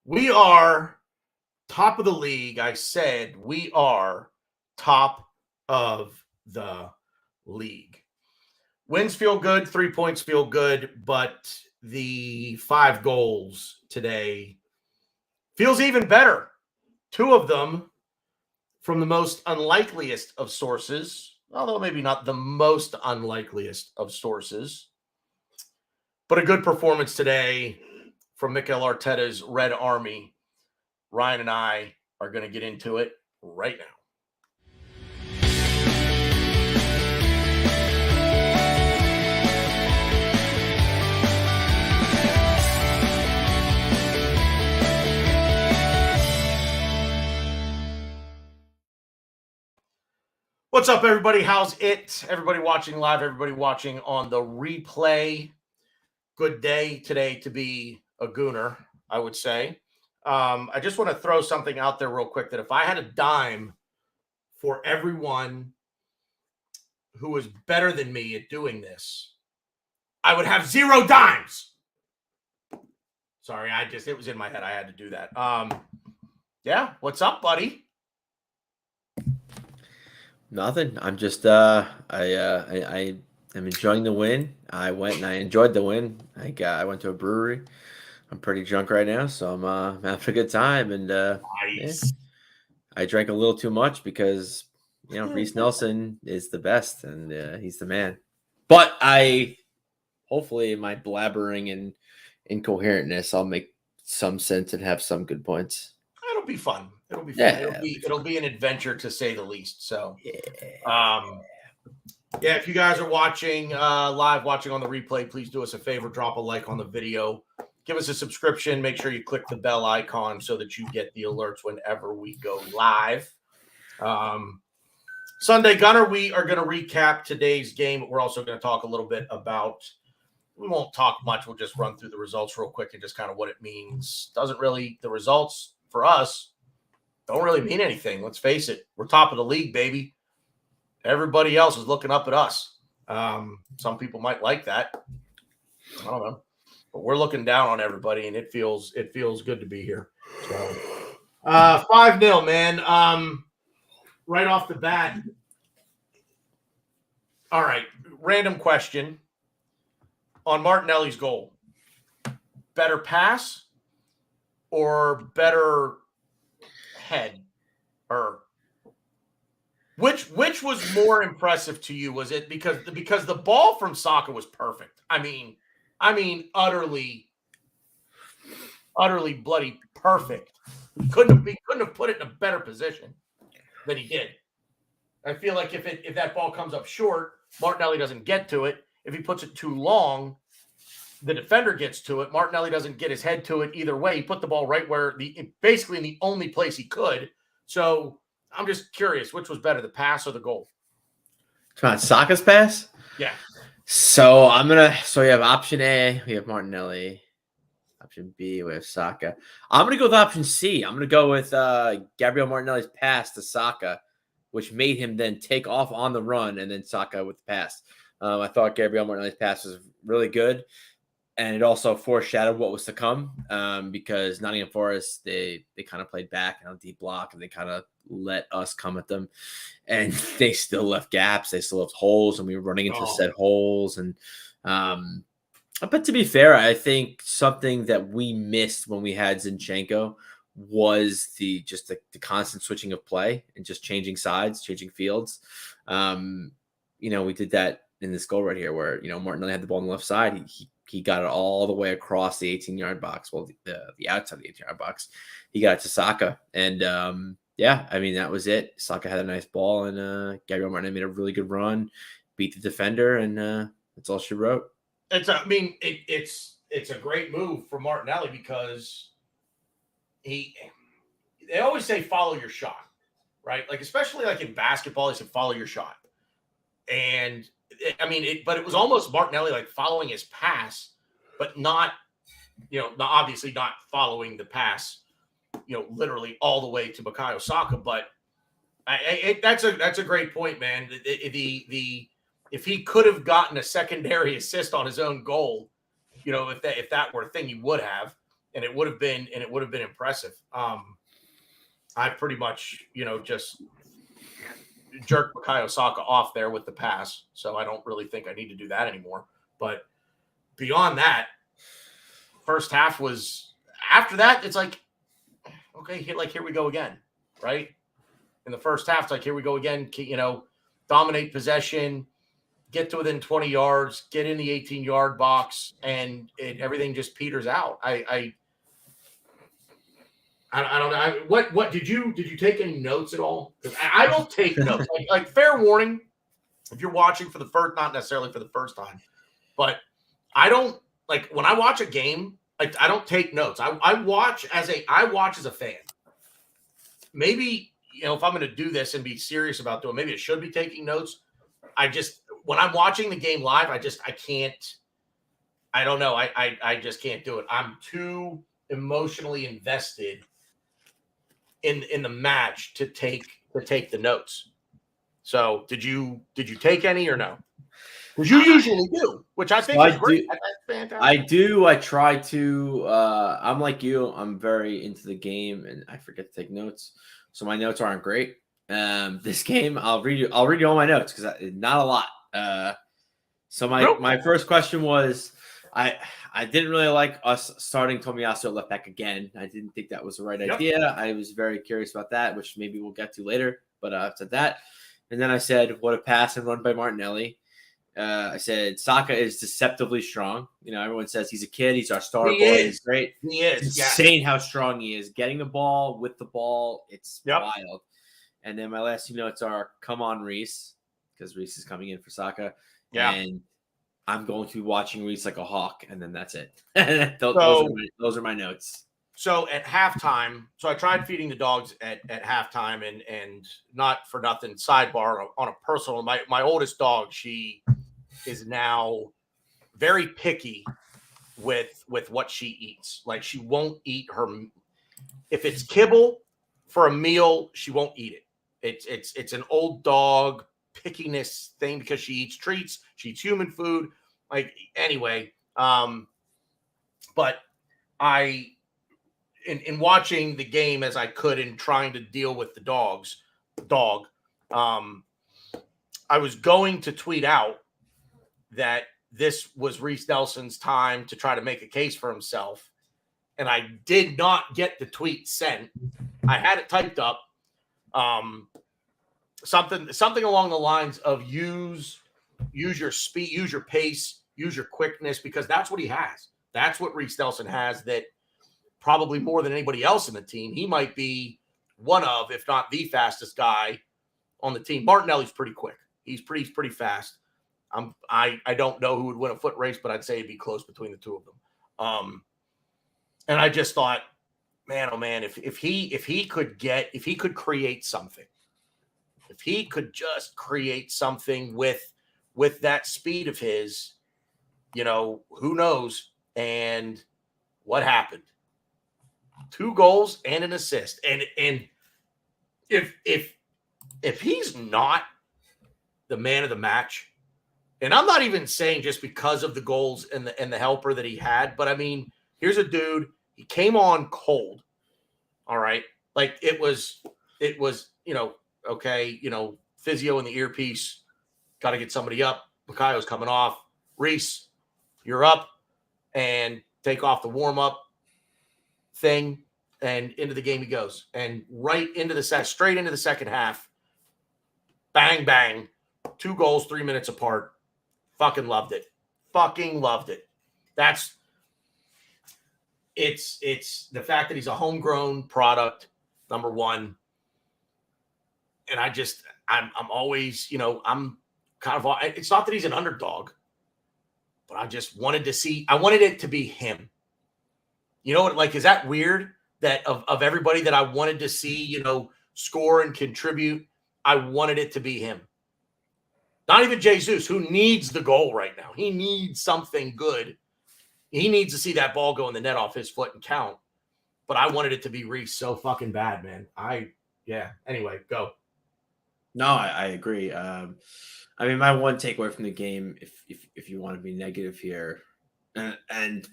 We are top of the league. I said we are top of the league. Wins feel good, 3 points feel good, but the 5 goals today feels even better. 2 of them from the most unlikeliest of sources, although maybe not the most unlikeliest of sources. But a good performance today from Mikel Arteta's Red Army. Ryan and I are going to get into it right now. What's up, everybody? How's it? Everybody watching live, everybody watching on the replay. Good day today to be a Gooner, I would say. I just want to throw something out there real quick that if I had a dime for everyone who was better than me at doing this, I would have 0 dimes. Sorry, it was in my head. I had to do that. Yeah, what's up, buddy? Nothing. I'm just I am enjoying the win. I went and I enjoyed the win. I went to a brewery. I'm pretty drunk right now, so I'm having a good time. And Nice. yeah, I drank a little too much because Reese Nelson is the best and he's the man. But hopefully in my blabbering and incoherentness, I'll make some sense and have some good points. It'll be fun. It'll be fun. Yeah, it'll be an adventure to say the least. So, yeah, if you guys are watching live, watching on the replay, please do us a favor, drop a like on the video, give us a subscription, make sure you click the bell icon so that you get the alerts whenever we go live. Sunday Gunner, we are going to recap today's game, but we're also going to talk a little bit about, we won't talk much, we'll just run through the results real quick and just kind of what it means. The results for us don't really mean anything. Let's face it. We're top of the league, baby. Everybody else is looking up at us. Some people might like that. I don't know. But we're looking down on everybody, and it feels good to be here. So 5-0, man. Right off the bat. All right. Random question on Martinelli's goal. Better pass or better head? Or which was more impressive to you? Was it because the ball from Saka was perfect? I mean utterly bloody perfect. He couldn't have put it in a better position than he did. I feel like if that ball comes up short, Martinelli doesn't get to it. If he puts it too long, the defender gets to it. Martinelli doesn't get his head to it either way. He put the ball right where basically in the only place he could. So I'm just curious, which was better, the pass or the goal? Come on, Saka's pass? Yeah. So we have option A, we have Martinelli. Option B, we have Saka. I'm going to go with option C. I'm going to go with Gabriel Martinelli's pass to Saka, which made him then take off on the run and then Saka with the pass. I thought Gabriel Martinelli's pass was really good. And it also foreshadowed what was to come because Nottingham Forest, they kind of played back on a deep block and they kind of let us come at them. And they still left gaps. They still left holes, and we were running into said holes. And but to be fair, I think something that we missed when we had Zinchenko was the constant switching of play and just changing sides, changing fields. We did that in this goal right here where, Martinelli had the ball on the left side. He got it all the way across the 18-yard box. Well, the outside of the 18-yard box. He got it to Saka. And, that was it. Saka had a nice ball, and Gabriel Martinelli made a really good run, beat the defender, and that's all she wrote. It's a great move for Martinelli because they always say follow your shot, right? Like, especially like in basketball, they say follow your shot. And but it was almost Martinelli like following his pass, but not, obviously not following the pass, literally all the way to Bukayo Saka. But that's a great point, man. If he could have gotten a secondary assist on his own goal, if that were a thing, he would have. and it would have been impressive. I pretty much, just jerked Bukayo Saka off there with the pass, so I don't really think I need to do that anymore. But beyond that, first half was after that. It's like, okay, here we go again, right? In the first half, it's like, here we go again. Dominate possession, get to within 20 yards, get in the 18-yard box, and everything just peters out. I don't know. What did you take any notes at all? Because I don't take notes. Like fair warning, if you're watching for the first, not necessarily for the first time, but I don't like when I watch a game. I don't take notes. I watch as a fan. Maybe if I'm going to do this and be serious about doing, maybe I should be taking notes. When I'm watching the game live, I can't. I don't know. I just can't do it. I'm too emotionally invested in the match to take the notes. So did you take any or no? Because you usually do, which I think is great. That's fantastic. I do. I try to. I'm like you. I'm very into the game, and I forget to take notes. So my notes aren't great. This game, I'll read you all my notes because not a lot. So my first question was, I didn't really like us starting Tomiyasu at left back again. I didn't think that was the right idea. I was very curious about that, which maybe we'll get to later. But I said that, and then I said, what a pass and run by Martinelli. I said Saka is deceptively strong. Everyone says he's a kid. He's our star boy. He's great. He is. It's insane how strong he is. Getting the ball with the ball, it's wild. And then my last two notes are, come on, Reece, because Reece is coming in for Saka. Yeah. And I'm going to be watching Reece like a hawk, and then that's it. those are my notes. So at halftime, I tried feeding the dogs at halftime, and not for nothing, sidebar on a personal, my oldest dog, she is now very picky with what she eats. Like, she won't eat if it's kibble for a meal, she won't eat it. It's an old dog pickiness thing because she eats treats, she eats human food. Like, anyway, but in watching the game as I could and trying to deal with the dog, I was going to tweet out that this was Reece Nelson's time to try to make a case for himself. And I did not get the tweet sent. I had it typed up. Something along the lines of use your speed, use your pace, use your quickness, because that's what he has. That's what Reece Nelson has, that probably more than anybody else in the team. He might be one of, if not the fastest guy on the team. Martinelli's pretty quick. He's pretty fast. I don't know who would win a foot race, but I'd say it'd be close between the two of them. And I just thought, man, oh man, if he could create something, if he could just create something with that speed of his, who knows? And what happened? 2 goals and an assist. And if he's not the man of the match, and I'm not even saying just because of the goals and the helper that he had, but I mean, here's a dude, he came on cold. All right. Like, it was, okay, physio in the earpiece, got to get somebody up. Bukayo's coming off. Reece, you're up, and take off the warm-up thing, and into the game he goes. And right into straight into the second half, bang, bang, 2 goals, 3 minutes apart. Fucking loved it. It's the fact that he's a homegrown product, number one. And I'm always, I'm kind of, it's not that he's an underdog, but I just wanted it to be him. Is that weird that of everybody that I wanted to see, score and contribute, I wanted it to be him. Not even Jesus, who needs the goal right now. He needs something good. He needs to see that ball go in the net off his foot and count. But I wanted it to be Reece so fucking bad, man. Anyway, go. No, I agree. My one takeaway from the game, if you want to be negative here, and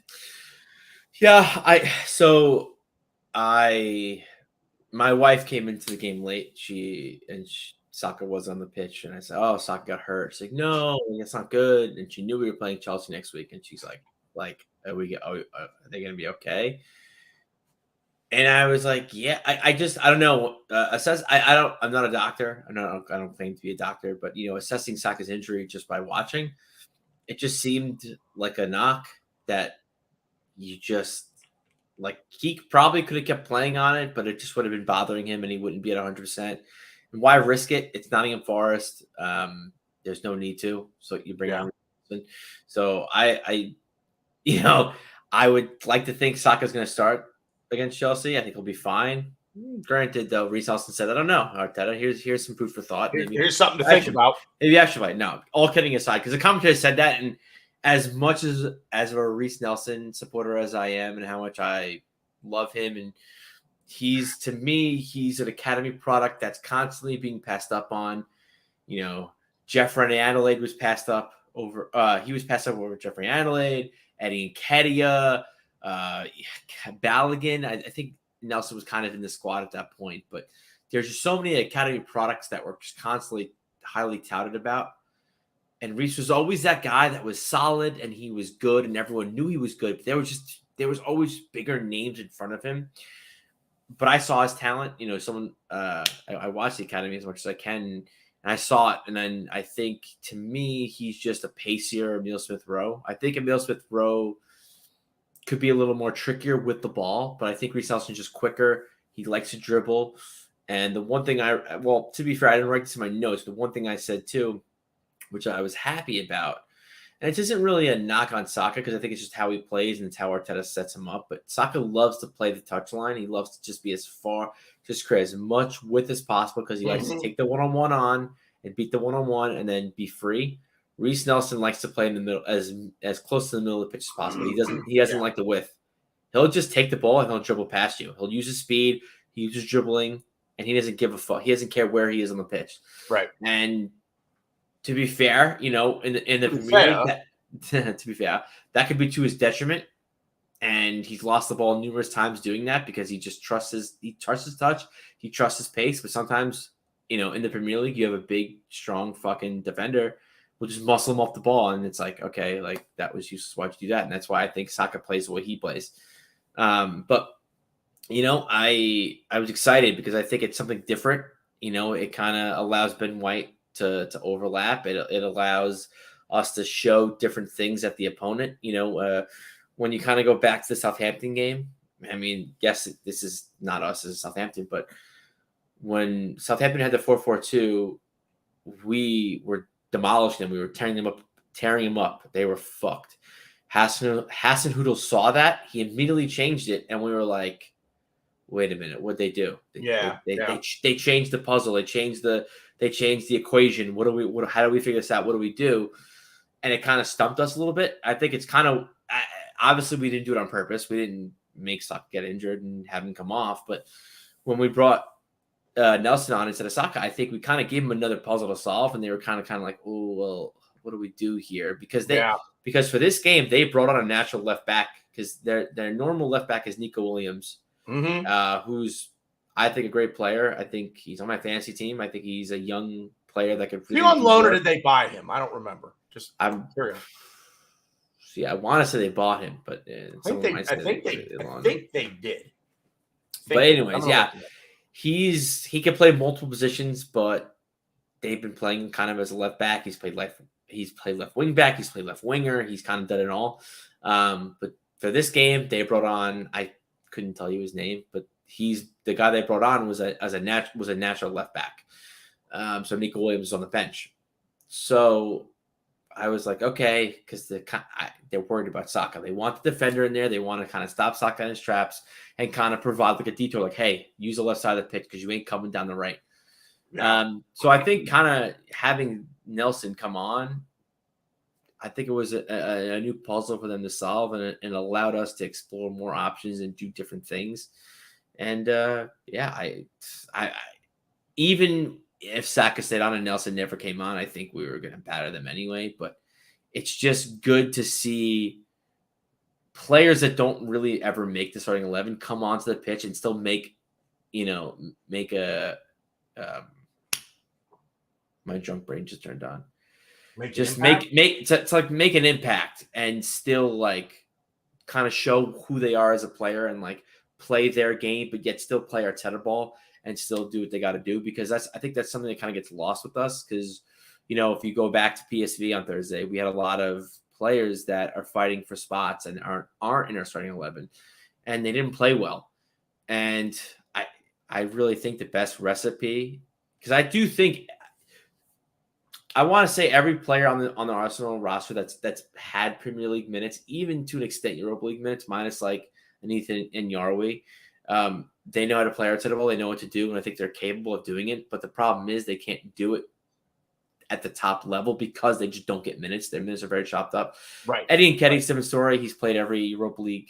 Yeah, I my wife came into the game late. Saka was on the pitch, and I said, "Oh, Saka got hurt." She's like, "No, it's not good." And she knew we were playing Chelsea next week, and she's like, are they gonna be okay?" And I was like, "Yeah, I don't know. I'm not a doctor. I don't claim to be a doctor, but assessing Saka's injury just by watching, it just seemed like a knock that you just like he probably could have kept playing on it, but it just would have been bothering him, and he wouldn't be at 100%. And why risk it? It's Nottingham Forest. There's no need to. So you bring Yeah. on. So you know, I would like to think Saka's going to start against Chelsea. I think he'll be fine. Granted, though, Reece Nelson said, "I don't know, Arteta. Here's some food for thought. Here's something to think about. Maybe I should wait." No, all kidding aside, because the commentator said that, and as much as of a Reece Nelson supporter as I am, and how much I love him, and to me, he's an academy product that's constantly being passed up on. Jeffrey Adelaide was passed up over. He was passed up over Jeffrey Adelaide, Eddie Nketiah, Balogun. I think Nelson was kind of in the squad at that point, but there's just so many academy products that were just constantly highly touted about. And Reece was always that guy that was solid and he was good and everyone knew he was good. But there was always bigger names in front of him. But I saw his talent. I watched the academy as much as I can, and I saw it. And then I think to me, he's just a pacier Emile Smith Rowe. I think Emile Smith Rowe could be a little more trickier with the ball, but I think Reece Nelson's just quicker. He likes to dribble. And the one thing to be fair, I didn't write this in my notes. The one thing I said too, which I was happy about, and it isn't really a knock on Saka because I think it's just how he plays and it's how Arteta sets him up. But Saka loves to play the touchline. He loves to just be just create as much width as possible because he likes to take the one-on-one on and beat the one-on-one and then be free. Reece Nelson likes to play in the middle as close to the middle of the pitch as possible. He doesn't like the width. He'll just take the ball and he'll dribble past you. He'll use his speed. He uses dribbling, and he doesn't give a fuck. He doesn't care where he is on the pitch. Right. And to be fair, in the Premier League, to be fair, that could be to his detriment. And he's lost the ball numerous times doing that because he just trusts his touch, he trusts his pace. But sometimes, in the Premier League, you have a big, strong fucking defender who just muscle him off the ball, and it's like, okay, like that was useless. Why'd you do that? And that's why I think Saka plays the way he plays. But I was excited because I think it's something different. It kind of allows Ben White to overlap. It allows us to show different things at the opponent. When you kind of go back to the Southampton game, I mean, yes, this is not us as Southampton, but when Southampton had the 4-4-2, we were demolishing them. We were tearing them up. They were fucked. Hasenhüttl saw that. He immediately changed it, and we were like, wait a minute, what'd they do? They changed the puzzle. They changed the equation. How do we figure this out? What do we do? And it kind of stumped us a little bit. I think it's kind of obviously we didn't do it on purpose. We didn't make Saka get injured and have him come off. But when we brought Nelson on instead of Saka, I think we kind of gave him another puzzle to solve, and they were kind of like, oh well, what do we do here? Because for this game they brought on a natural left back because their normal left back is Nico Williams, who's I think a great player. I think he's on my fantasy team. I think he's a young player that could. Really on loan or did they buy him? I don't remember. I'm curious. See, I want to say they bought him, but I think they did. But anyways, he can play multiple positions, but they've been playing kind of as a left back. He's played left wing back. He's played left winger. He's kind of done it all. But for this game, they brought on. I couldn't tell you his name, but he's the guy they brought on was a natural left back. So Nico Williams was on the bench. So I was like, okay, because they're worried about Saka. They want the defender in there. They want to kind of stop Saka in his traps and kind of provide like a detour, like, hey, use the left side of the pitch because you ain't coming down the right. So I think kind of having Nelson come on, I think it was a new puzzle for them to solve, and it allowed us to explore more options and do different things. And I even if Saka stayed on and Nelson never came on, I think we were going to batter them anyway. But it's just good to see players that don't really ever make the starting 11 come onto the pitch and still make a my drunk brain just turned on. Make an impact and still like kind of show who they are as a player and like play their game, but yet still play Arteta ball and still do what they got to do, because I think that's something that kind of gets lost with us. Because, if you go back to PSV on Thursday, we had a lot of players that are fighting for spots and aren't in our starting 11, and they didn't play well. And I really think the best recipe, because I do think I want to say every player on the Arsenal roster that's had Premier League minutes, even to an extent Europa League minutes, minus like Anitha and Yarwi, they know how to play Arteta ball. They know what to do, and I think they're capable of doing it. But the problem is they can't do it at the top level because they just don't get minutes. Their minutes are very chopped up. Right. Eddie Nketiah's different story. He's played every Europa League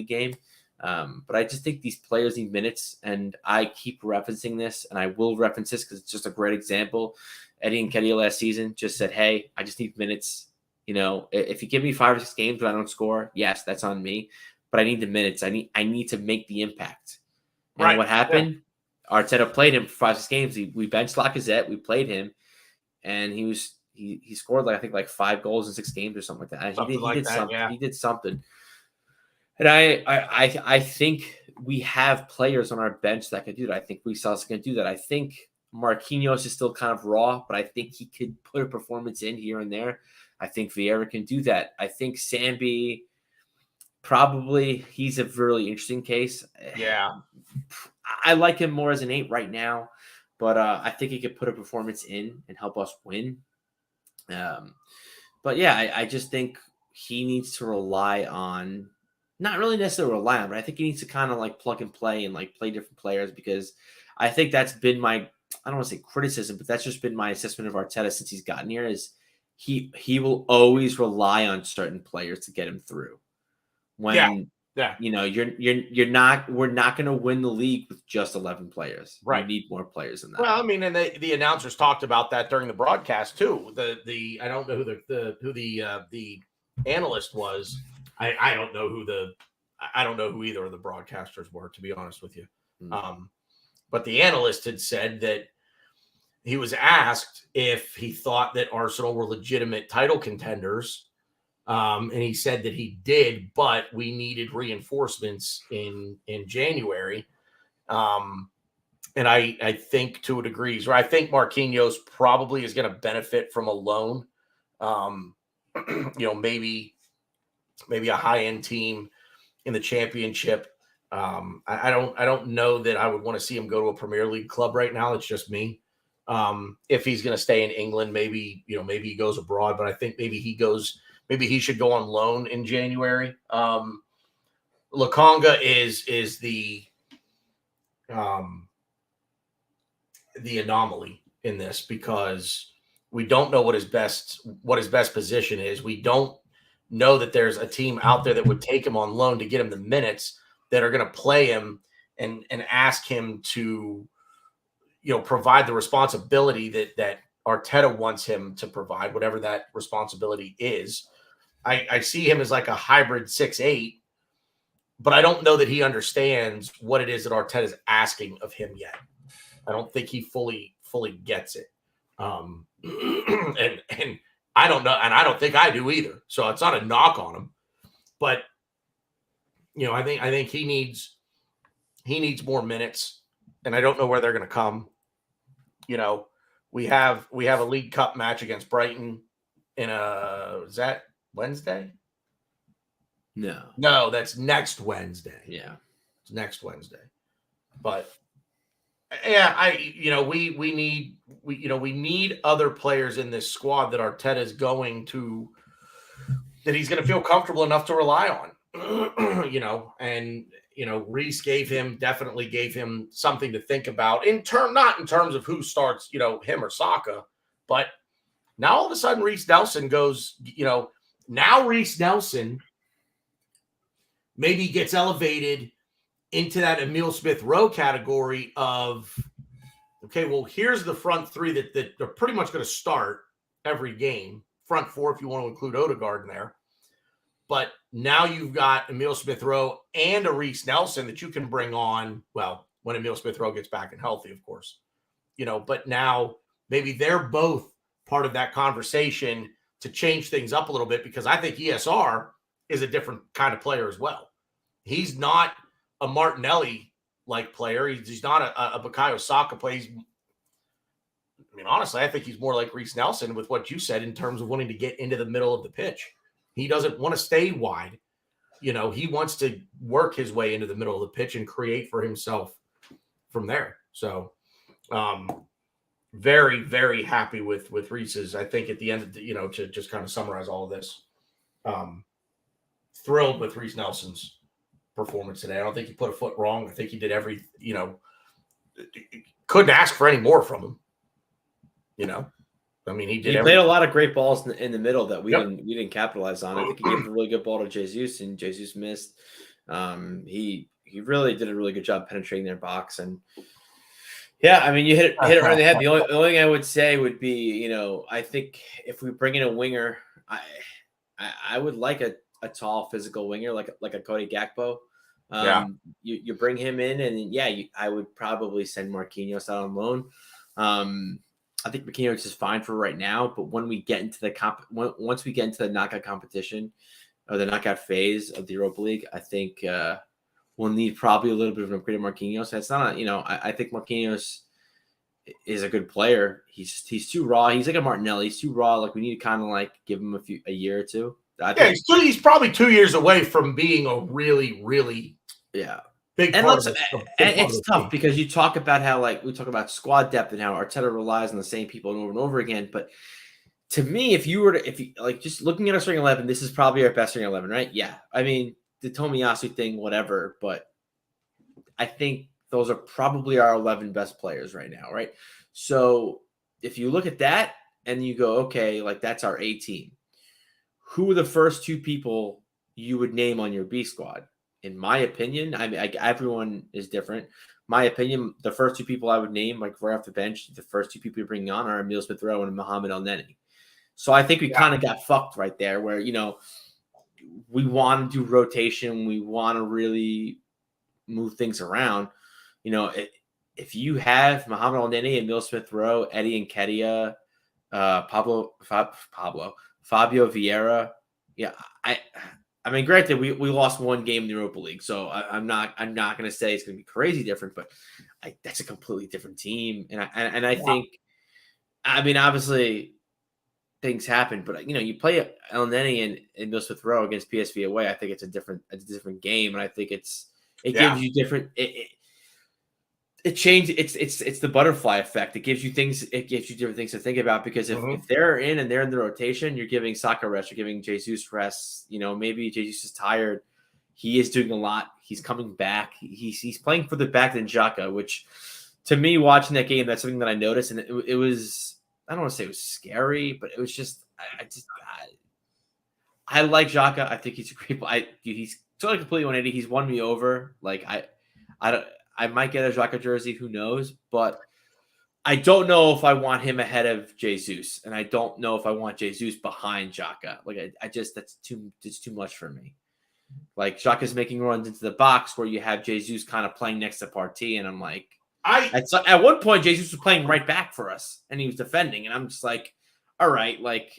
game. But I just think these players need minutes, and I keep referencing this, and I will reference this because it's just a great example. Eddie Nketiah last season just said, hey, I just need minutes. If you give me 5 or 6 games but I don't score, yes, that's on me. But I need the minutes. I need to make the impact. And right. What happened? Yeah. Arteta played him for 5 or 6 games. We benched Lacazette. We played him, and he scored like 5 goals in 6 games or something like that. He did something. And I think we have players on our bench that could do that. I think Sal's going to do that. I think Marquinhos is still kind of raw, but I think he could put a performance in here and there. I think Vieira can do that. I think Sambi, probably, he's a really interesting case. Yeah. I like him more as an 8 right now, but I think he could put a performance in and help us win. But yeah, I just think he needs to rely on, not really necessarily rely on, but I think he needs to kind of like plug and play and like play different players, because I think that's been my, I don't want to say criticism, but that's just been my assessment of Arteta since he's gotten here, is he will always rely on certain players to get him through. When we're not going to win the league with just 11 players. Right. We need more players than that. Well, I mean, and the announcers talked about that during the broadcast too. The I don't know who the analyst was. I don't know who either of the broadcasters were, to be honest with you. But the analyst had said that he was asked if he thought that Arsenal were legitimate title contenders. And he said that he did, but we needed reinforcements in January. And I think to a degree, I think Marquinhos probably is going to benefit from a loan. Maybe a high-end team in the Championship. I don't know that I would want to see him go to a Premier League club right now. It's just me. If he's going to stay in England, maybe he goes abroad, but I think maybe he should go on loan in January. Lokonga is the anomaly in this, because we don't know what his best position is. We don't know that there's a team out there that would take him on loan to get him the minutes, that are going to play him and ask him to, provide the responsibility that Arteta wants him to provide, whatever that responsibility is. I see him as like a hybrid 6'8", but I don't know that he understands what it is that Arteta is asking of him yet. I don't think he fully gets it. And I don't know, and I don't think I do either. So it's not a knock on him, but I think he needs more minutes, and I don't know where they're going to come. We have a League Cup match against Brighton is that Wednesday? No, that's next Wednesday. Yeah, it's next Wednesday. But yeah, we need other players in this squad that Arteta is that he's going to feel comfortable enough to rely on. Reece definitely gave him something to think about not in terms of who starts, him or Saka, but now all of a sudden Reece Nelson goes, now Reece Nelson maybe gets elevated into that Emile Smith-Rowe category of, okay, well, here's the front three that are pretty much going to start every game. Front four, if you want to include Odegaard in there. But now you've got Emil Smith-Rowe and a Reese Nelson that you can bring on. Well, when Emil Smith-Rowe gets back and healthy, of course, but now maybe they're both part of that conversation to change things up a little bit, because I think ESR is a different kind of player as well. He's not a Martinelli-like player. He's not a Bukayo Saka player. Honestly, I think he's more like Reese Nelson with what you said in terms of wanting to get into the middle of the pitch. He doesn't want to stay wide. He wants to work his way into the middle of the pitch and create for himself from there. So, very, very happy with Reese's. I think at the end of to just kind of summarize all of this, thrilled with Reese Nelson's performance today. I don't think he put a foot wrong. I think he did couldn't ask for any more from him. He did. He played a lot of great balls in the middle that we didn't capitalize on. I think he gave a really good ball to Jesus, and Jesus missed. He really did a really good job penetrating their box, and you hit it right in the head. The only thing I would say would be, I think if we bring in a winger, I would like a tall physical winger like a Cody Gakpo. You bring him in, and I would probably send Marquinhos out on loan. I think Marquinhos is fine for right now, but when we get into once we get into the knockout competition or the knockout phase of the Europa League, I think we'll need probably a little bit of an upgrade of Marquinhos. That's not, I think Marquinhos is a good player. He's too raw. He's like a Martinelli. He's too raw. Like, we need to kind of give him a year or two. He's probably 2 years away from being a really, really big part of it's tough because you talk about how we talk about squad depth and how Arteta relies on the same people over and over again. But to me, if you just looking at our starting 11, this is probably our best starting 11, right? Yeah. The Tomiyasu thing, whatever, but I think those are probably our 11 best players right now, right? So if you look at that and you go, okay, that's our A team. Who are the first two people you would name on your B squad? In my opinion, everyone is different. My opinion, the first two people I would name, right off the bench, the first two people you're bringing on are Emil Smith-Rowe and Mohamed Elneny. So I think we kind of got fucked right there where, we want to do rotation. We want to really move things around. If you have Mohamed Elneny, Emil Smith-Rowe, Eddie Nketiah, Fabio Vieira, granted, we lost one game in the Europa League, so I'm not going to say it's going to be crazy different, but that's a completely different team, and I think, obviously things happen, but you play Elneny and Emil Smith-Rowe against PSV away. I think it's a different game, and I think it gives you different. It changed. It's the butterfly effect. It gives you different things to think about, because if they're in and they're in the rotation, you're giving Saka rest, you're giving Jesus rest. Maybe Jesus is tired. He is doing a lot. He's coming back. He's playing further back than Xhaka, which to me, watching that game, that's something that I noticed, and it was, I don't want to say it was scary, but it was just I like Xhaka. I think he's a great player. He's totally completely 180. He's won me over. I might get a Xhaka jersey, who knows? But I don't know if I want him ahead of Jesus, and I don't know if I want Jesus behind Xhaka. That's too much for me. Xhaka's making runs into the box where you have Jesus kind of playing next to Partey, and I'm like, at one point Jesus was playing right back for us, and he was defending, and I'm just like, all right,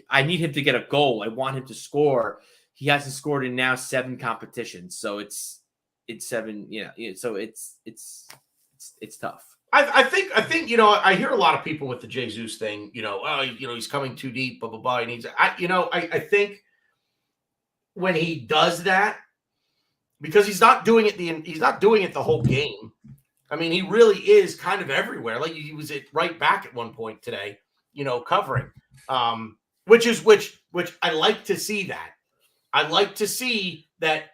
I need him to get a goal. I want him to score. He hasn't scored in now 7 competitions, so it's 7, so it's tough. I think I hear a lot of people with the Jesus thing, he's coming too deep, blah blah blah. I think when he does that, because he's not doing it the whole game. He really is kind of everywhere. He was right back at one point today, covering, which I like to see that. I like to see that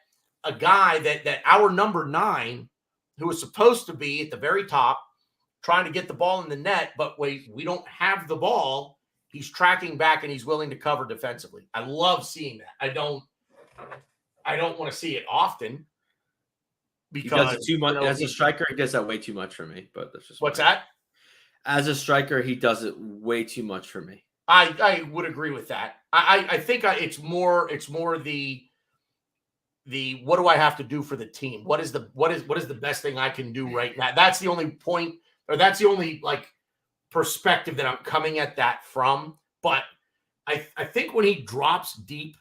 a guy that our number 9, who is supposed to be at the very top, trying to get the ball in the net, but we don't have the ball. He's tracking back and he's willing to cover defensively. I love seeing that. I don't want to see it often, because he does it too much. As a striker, he does that way too much for me. But that's just what's that? As a striker, he does it way too much for me. I would agree with that. I think it's more the what do I have to do for the team? What is the best thing I can do right now? That's the only point, or that's the only like perspective that I'm coming at that from. But I think when he drops deep,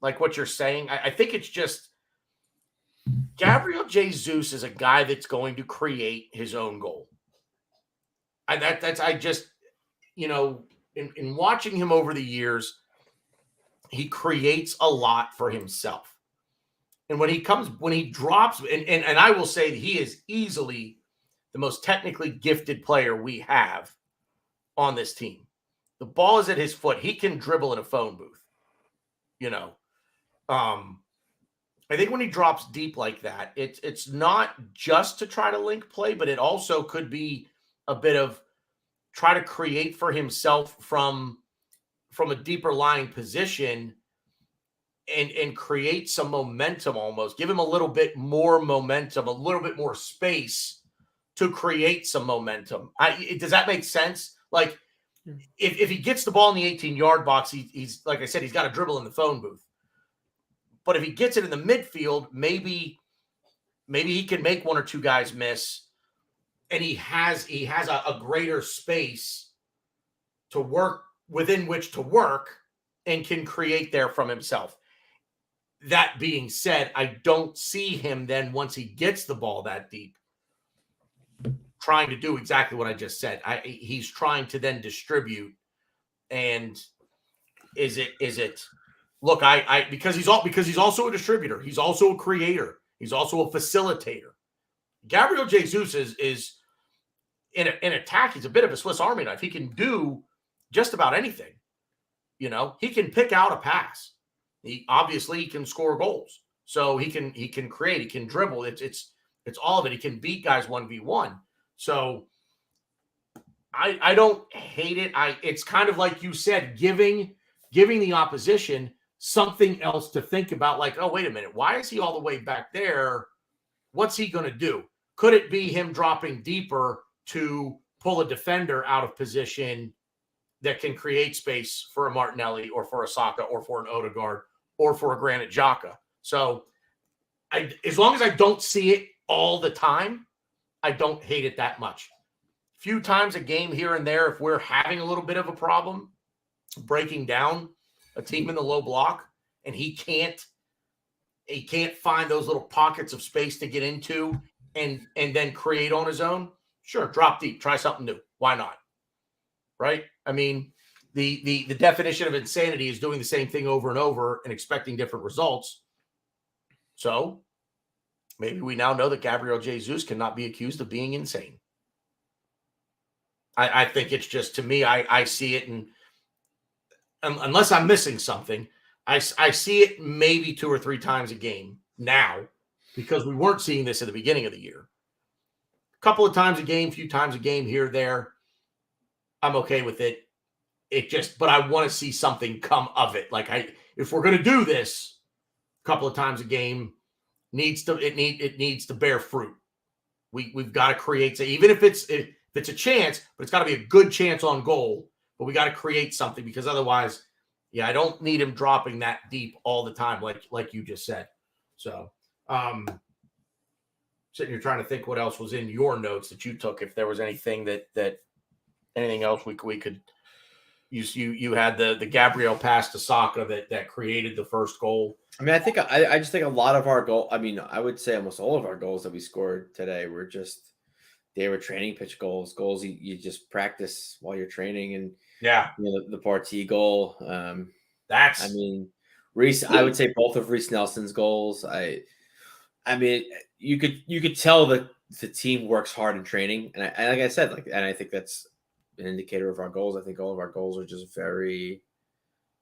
like what you're saying, I think it's just Gabriel Jesus is a guy that's going to create his own goal. In watching him over the years, he creates a lot for himself. And when he drops, and I will say that he is easily the most technically gifted player we have on this team. The ball is at his foot. He can dribble in a phone booth. I think when he drops deep like that, it's not just to try to link play, but it also could be a bit of try to create for himself from a deeper lying position and create some momentum, almost give him a little bit more momentum, a little bit more space to create some momentum. Does that make sense? Like if he gets the ball in the 18-yard box, he's like I said, he's got to dribble in the phone booth. But if he gets it in the midfield, maybe he can make one or two guys miss, and he has a greater space to work within which to work and can create there from himself. That being said, I don't see him then once he gets the ball that deep trying to do exactly what I just said. He's trying to then distribute, and is it look, because he's also a distributor, he's also a creator, he's also a facilitator. Gabriel Jesus is in attack, he's a bit of a Swiss Army knife. He can do just about anything. He can pick out a pass. He obviously can score goals. So he can create, he can dribble. It's all of it. He can beat guys 1v1. So I don't hate it. It's kind of like you said, giving the opposition something else to think about, like, oh, wait a minute, why is he all the way back there? What's he going to do? Could it be him dropping deeper to pull a defender out of position that can create space for a Martinelli or for a Saka or for an Odegaard or for a Granit Xhaka? So as long as I don't see it all the time, I don't hate it that much. Few times a game here and there, if we're having a little bit of a problem breaking down a team in the low block and he can't find those little pockets of space to get into and then create on his own, sure, drop deep, try something new. Why not? Right? I mean, the definition of insanity is doing the same thing over and over and expecting different results. So maybe we now know that Gabriel Jesus cannot be accused of being insane. I think it's just, to me, I see it, and unless I'm missing something, I see it maybe 2 or 3 times a game now, because we weren't seeing this at the beginning of the year. A couple of times a game, few times a game here, there. I'm okay with it. But I want to see something come of it. Like, if we're going to do this a couple of times a game, it needs to bear fruit. We've got to create, even if it's a chance, but it's got to be a good chance on goal. But we got to create something, because otherwise, I don't need him dropping that deep all the time, like you just said. So, sitting here trying to think what else was in your notes that you took, if there was anything that anything else we could use. You had the Gabriel pass to Saka that created the first goal. I mean, I just think a lot of our goal. I mean, I would say almost all of our goals that we scored today were training pitch goals. Goals you just practice while you're training, and the Partey goal. Reece. I would say both of Reece Nelson's goals. I mean, you could tell that the team works hard in training, and like I said, and I think that's an indicator of our goals. I think all of our goals are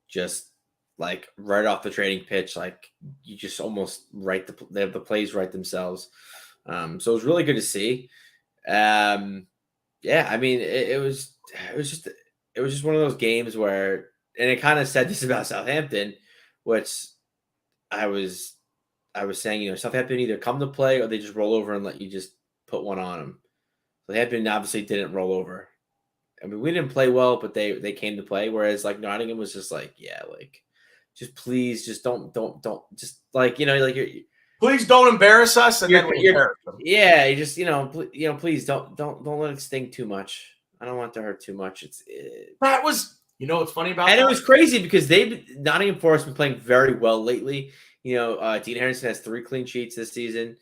just like right off the training pitch. Like, you just almost they have the plays right themselves. So it was really good to see. I mean, it was just one of those games where, and it kind of said this about Southampton, which I was saying, Southampton either come to play or they just roll over and let you just put one on them. Southampton obviously didn't roll over. I mean, we didn't play well, but they came to play. Whereas Nottingham was just just please, just don't, just like like Please don't embarrass us, and then we you're embarrass them. yeah, you just please don't let it sting too much. I don't want it to hurt too much. That was, what's funny about And that? it was crazy because Nottingham Forest been playing very well lately. Dean Henderson has 3 clean sheets this season.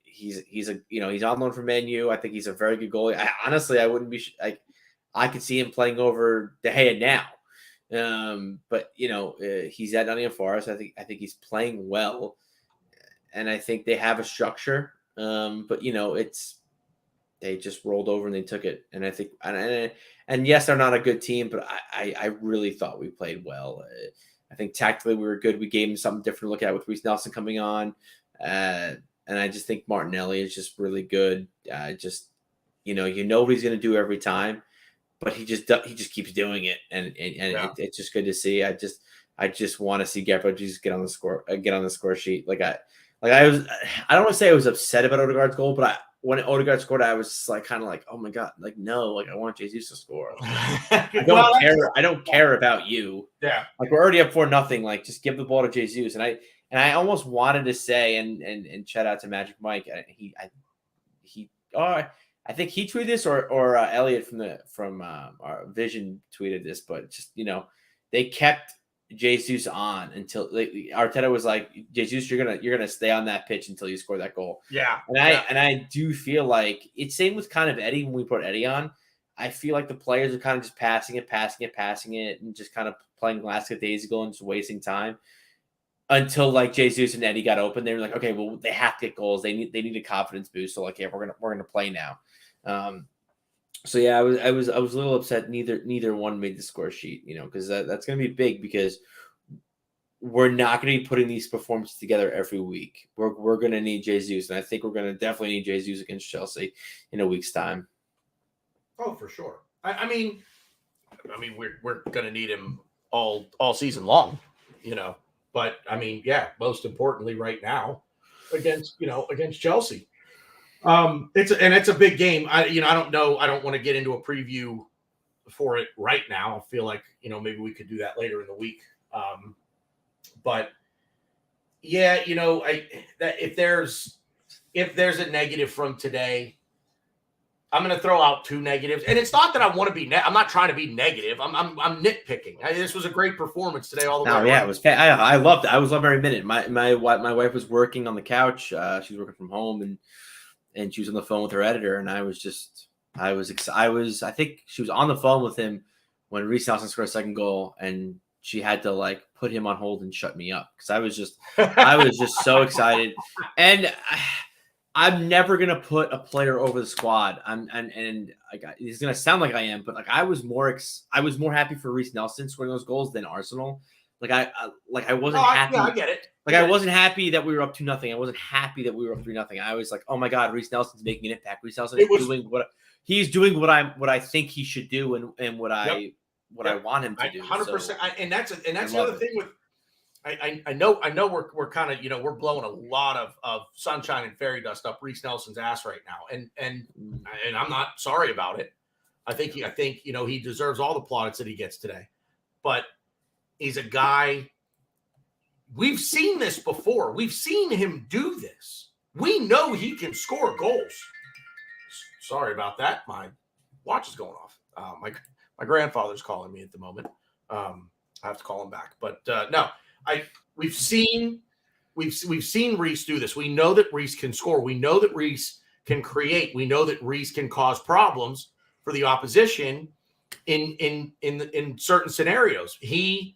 He's on loan from Man U. I think he's a very good goalie. Honestly, I wouldn't be I could see him playing over De Gea now. But he's at Nottingham Forest. I think he's playing well, and I think they have a structure. But they just rolled over and they took it. And I think and yes, they're not a good team, but I really thought we played well. I think tactically we were good. We gave him something different to look at with Reiss Nelson coming on. And I just think Martinelli is just really good. What he's going to do every time, but he just keeps doing it, and it's just good to see. I just want to see Gabriel Jesus get on the score sheet. I don't want to say I was upset about Odegaard's goal, but when Odegaard scored, I was kind of oh my god, no, I want Jesus to score. I don't care. I don't care about you. Yeah, we're already up 4-0. Just give the ball to Jesus, and I almost wanted to say, and shout out to Magic Mike. I think he tweeted this or Elliot from our Vision tweeted this, but just they kept Jesus on until Arteta was like, Jesus, you're gonna stay on that pitch until you score that goal. Yeah, and I do feel like it's same with kind of Eddie when we put Eddie on. I feel like the players are kind of just passing it, and just kind of playing lackadaisical and just wasting time. Until Jesus and Eddie got open, they were like, okay, well, they have to get goals. They need a confidence boost. So yeah, we're gonna play now. So yeah, I was a little upset. Neither one made the score sheet, because that's gonna be big because we're not gonna be putting these performances together every week. We're gonna need Jesus, and I think we're gonna definitely need Jesus against Chelsea in a week's time. Oh, for sure. I mean, we're gonna need him all season long, But I mean, yeah, most importantly, right now against Chelsea, it's a big game. I don't know. I don't want to get into a preview for it right now. I feel like maybe we could do that later in the week. But yeah, if there's a negative from today, I'm going to throw out 2 negatives, and it's not that I want to be. I'm not trying to be negative. I'm nitpicking. This was a great performance today, all the way. Yeah, it was. I loved it. I was loving every minute. My wife was working on the couch. She was working from home, and she was on the phone with her editor, and I think she was on the phone with him when Reiss Nelson scored a second goal, and she had to put him on hold and shut me up because I was just so excited. And I'm never gonna put a player over the squad. It's gonna sound like I am, but I was more happy for Reiss Nelson scoring those goals than Arsenal. I wasn't happy. Yeah, I get it. I wasn't happy that we were up 2-0. I wasn't happy that we were up 3-0. I was like, oh my god, Reiss Nelson's making an impact. Reiss Nelson is doing what I think he should do and what I want him to do. 100%. And that's the other thing with. I know we're kind of we're blowing a lot of sunshine and fairy dust up Reiss Nelson's ass right now, and I'm not sorry about it. I think he deserves all the plaudits that he gets today, but he's a guy. We've seen this before. We've seen him do this. We know he can score goals. Sorry about that. My watch is going off. My grandfather's calling me at the moment. I have to call him back, but no. We've seen Reiss do this. We know that Reiss can score. We know that Reiss can create. We know that Reiss can cause problems for the opposition in certain scenarios. He,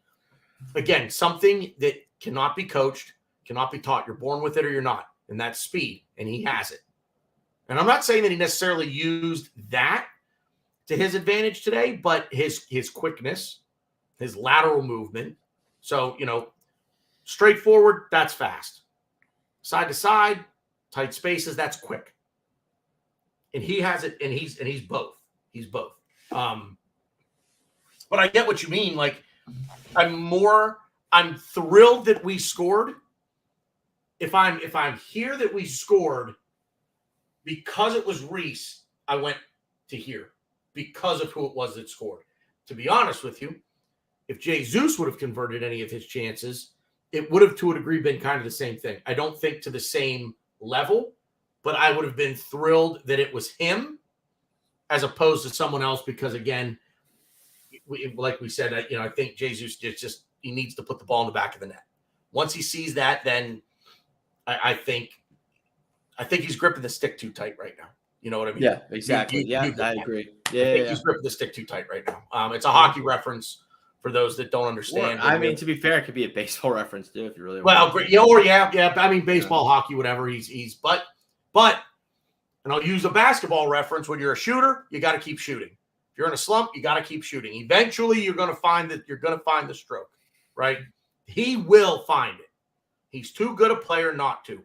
again, something that cannot be coached, cannot be taught. You're born with it or you're not, and that's speed, and he has it. And I'm not saying that he necessarily used that to his advantage today, but his quickness, his lateral movement. So, straightforward, that's fast. Side to side, tight spaces, that's quick. And he has it, and he's both. He's both. But I get what you mean. I'm thrilled that we scored. If I'm here that we scored because it was Reiss, I went to here because of who it was that scored. To be honest with you, if Jesus would have converted any of his chances, it would have to a degree been kind of the same thing. I don't think to the same level, but I would have been thrilled that it was him as opposed to someone else because, again, like we said, I think Jesus just he needs to put the ball in the back of the net. Once he sees that, then I think he's gripping the stick too tight right now. You know what I mean? Yeah, exactly. I agree. Yeah, I think he's gripping the stick too tight right now. It's a hockey reference for those that don't understand. I mean, to be fair, it could be a baseball reference too if you really well, want. yeah. I mean, baseball, hockey, whatever. He's but, and I'll use a basketball reference. When you're a shooter, you got to keep shooting. If you're in a slump, you got to keep shooting. Eventually, you're going to find the stroke, right? He will find it. He's too good a player not to.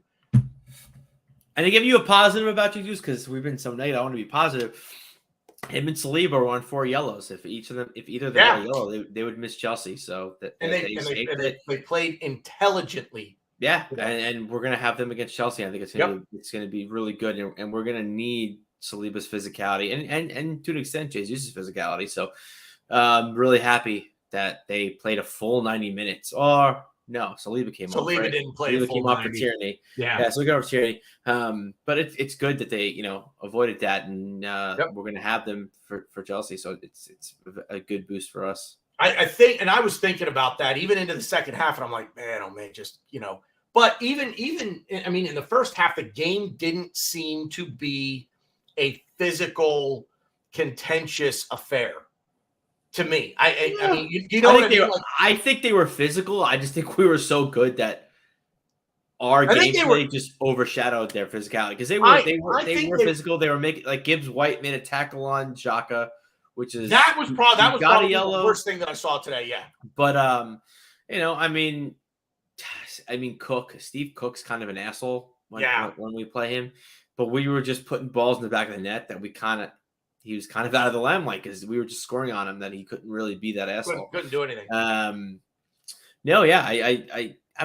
And to give you a positive about Jesus, because we've been so negative, I want to be positive. Him and Saliba were on 4 yellows. If either of them got a yellow, they would miss Chelsea. So they played intelligently. Yeah, and we're gonna have them against Chelsea. I think it's gonna be really good, and we're gonna need Saliba's physicality and to an extent Jesus' physicality. So, really happy that they played a full 90 minutes. Or no, Saliba came off. Saliba didn't play. Saliba came off for Tierney. Yeah, so we got off Tierney. But it's good that they avoided that, and we're gonna have them for Chelsea. So it's a good boost for us. I think, and I was thinking about that even into the second half, and I'm like, man, just But even I mean, in the first half, the game didn't seem to be a physical, contentious affair. To me, I mean, you know what I mean? I think they were physical. I just think we were so good that our gameplay just overshadowed their physicality because they were physical. They were making like Gibbs White made a tackle on Xhaka, which is that was probably the worst thing that I saw today. Yeah, but I mean, Steve Cook's kind of an asshole when we play him, but we were just putting balls in the back of the net that he was kind of out of the limelight because we were just scoring on him that he couldn't really be that asshole. Couldn't do anything. I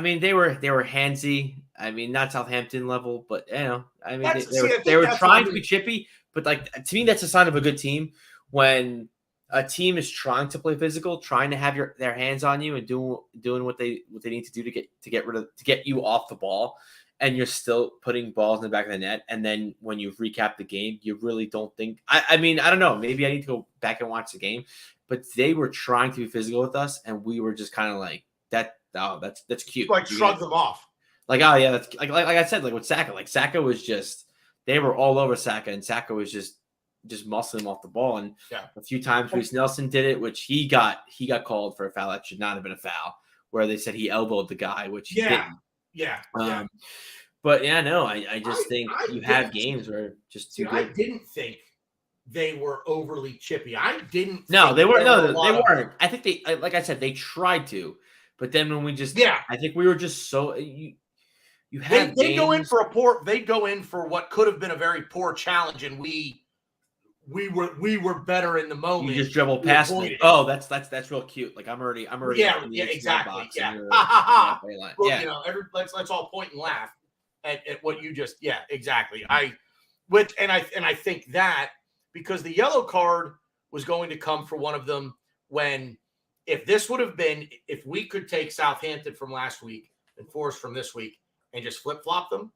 mean, they were handsy. I mean, not Southampton level, but they were trying to be chippy. But to me, that's a sign of a good team when a team is trying to play physical, trying to have their hands on you and doing what they need to do to get you off the ball, and you're still putting balls in the back of the net. And then when you recap the game, you really don't think. I mean, I don't know. Maybe I need to go back and watch the game, but they were trying to be physical with us, and we were just kind of like that. Oh, that's cute. Like shrug them off. Like, oh yeah, that's like I said, like with Saka. Like Saka was just they were all over Saka, and Saka was just muscling him off the ball. And a few times Reece Nelson did it, which he got called for a foul that should not have been a foul, where they said he elbowed the guy, which he didn't. Yeah. But I just think you have games where just too good. I didn't think they were overly chippy. I didn't. No, they weren't. No, they weren't. I think they, like I said, they tried to, but then when we just, I think we were just so you had they go in for they go in for what could have been a very poor challenge, and we were better in the moment. You just dribble past me. Oh, that's real cute. Like I'm already. Yeah, exactly. Box Well, let's all point and laugh at what you just. Yeah, exactly. I think that because the yellow card was going to come for one of them if we could take Southampton from last week and Forest from this week and just flip flop them,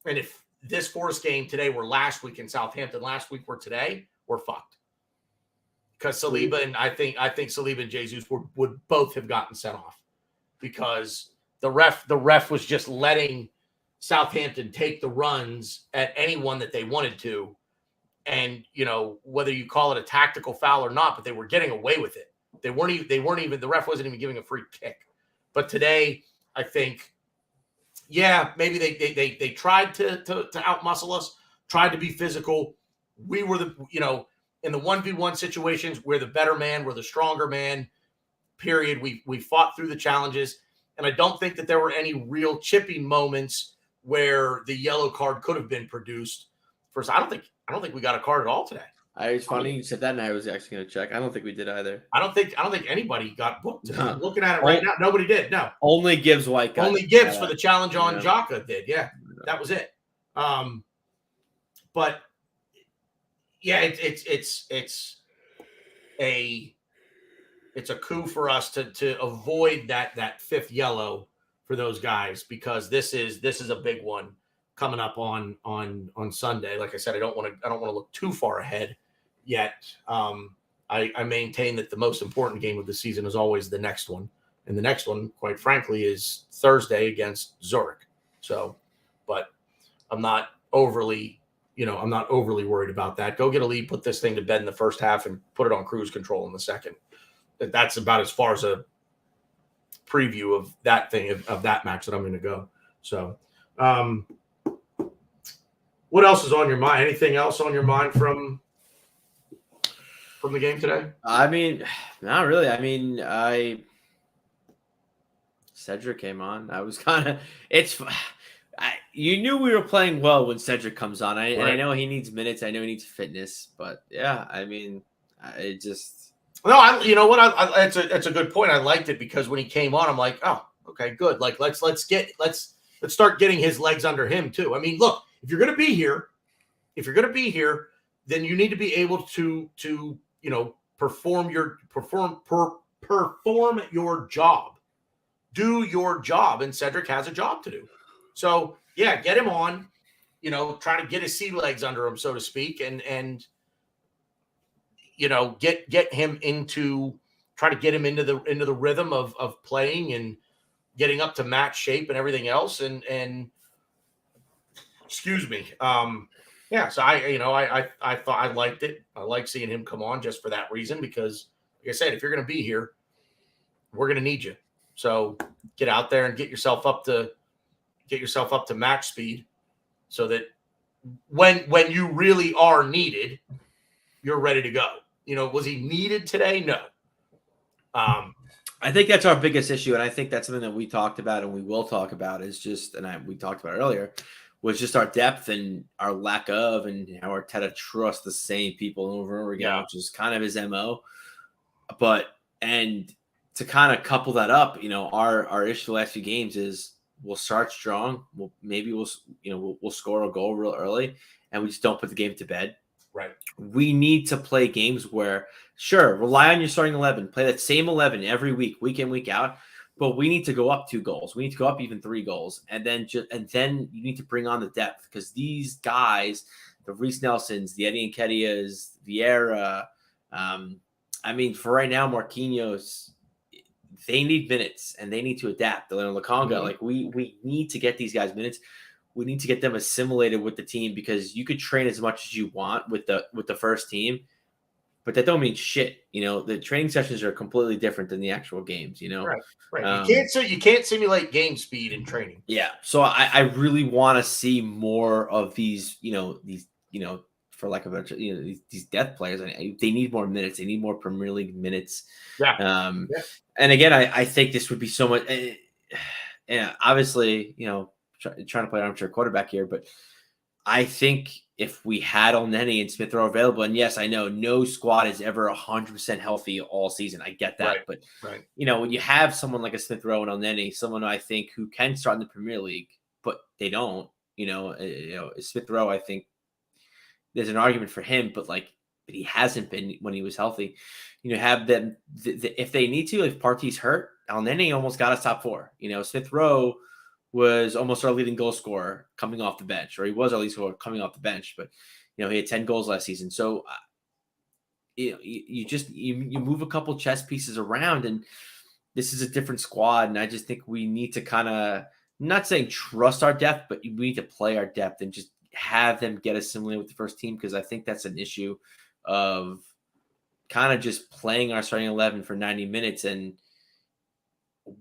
and if this Forest game today were last week in Southampton, last week were today, we're fucked. Because Saliba and I think Saliba and Jesus would both have gotten sent off because the ref was just letting Southampton take the runs at anyone that they wanted to, and whether you call it a tactical foul or not, but they were getting away with it. They weren't even the ref wasn't even giving a free kick. But today, I think. Yeah, maybe they tried to outmuscle us, tried to be physical. We were in the 1v1 situations, we're the better man, we're the stronger man, period. We fought through the challenges, and I don't think that there were any real chippy moments where the yellow card could have been produced. First, I don't think we got a card at all today. It's funny you said that, and I was actually going to check. I don't think we did either. I don't think anybody got booked. No. Looking at it right now, nobody did. No, only Gibbs White. Only Gibbs for the challenge on Xhaka did. Yeah, that was it. But yeah, it's it's a coup for us to avoid that fifth yellow for those guys, because this is a big one coming up on Sunday. Like I said, I don't want to look too far ahead yet. I maintain that the most important game of the season is always the next one, and the next one, quite frankly, is Thursday against Zurich. So, but I'm not overly worried about that. Go get a lead, put this thing to bed in the first half, and put it on cruise control in the second. That's about as far as a preview of that thing, of that match that I'm going to go. So, what else is on your mind? Anything else on your mind from the game today? I mean, not really. I mean, Cedric came on. I was kind of you knew we were playing well when Cedric comes on. And I know he needs minutes. I know he needs fitness, but yeah, I mean, it just. No, you know what? It's a good point. I liked it because when he came on, I'm like, oh, okay, good. Like let's start getting his legs under him too. I mean, look, if you're gonna be here, then you need to be able to perform your job, do your job, and Cedric has a job to do. So yeah, get him on, try to get his sea legs under him, so to speak, and get him try to get him into the rhythm of playing and getting up to match shape and everything else. And excuse me. Yeah. So I thought I liked it. I like seeing him come on just for that reason, because like I said, if you're going to be here, we're going to need you. So get out there and get yourself up to max speed, so that when you really are needed, you're ready to go. Was he needed today? No. I think that's our biggest issue, and I think that's something that we talked about and we will talk about is just, we talked about earlier, was just our depth and our lack of, and how Arteta trusts the same people over and over again, which is kind of his MO. And to kind of couple that up, our issue the last few games is we'll start strong. We'll score a goal real early, and we just don't put the game to bed. Right. We need to play games where, sure, rely on your starting 11, play that same 11 every week, week in, week out. But we need to go up 2 goals. We need to go up even 3 goals, and then you need to bring on the depth, because these guys, the Reece Nelsons, the Eddie Nketiahs, Vieira, for right now, Marquinhos, they need minutes and they need to adapt. Lokonga, Mm-hmm. We need to get these guys minutes. We need to get them assimilated with the team, because you could train as much as you want with the first team, but that don't mean shit. The training sessions are completely different than the actual games. Right. You can't simulate game speed in training. Yeah. So I really want to see more of these. For lack of a better, these depth players. They need more minutes. They need more Premier League minutes. Yeah. And again, I think this would be so much. Yeah. Obviously, trying to play armchair quarterback here, but I think if we had Elneny and Smith Rowe available, and yes, I know no squad is ever 100% healthy all season. I get that. Right. But, right. When you have someone like a Smith Rowe and Elneny, someone I think who can start in the Premier League, but they don't, Smith Rowe, I think there's an argument for him, but he hasn't been when he was healthy. Have them, if they need to, if Partey's hurt, Elneny almost got us top 4. Smith Rowe was almost our leading goal scorer coming off the bench, or he was our leading scorer coming off the bench, but he had 10 goals last season. So you move a couple chess pieces around, and this is a different squad. And I just think we need to kind of, not saying trust our depth, but we need to play our depth and just have them get assimilated with the first team, because I think that's an issue of kind of just playing our starting 11 for 90 minutes, and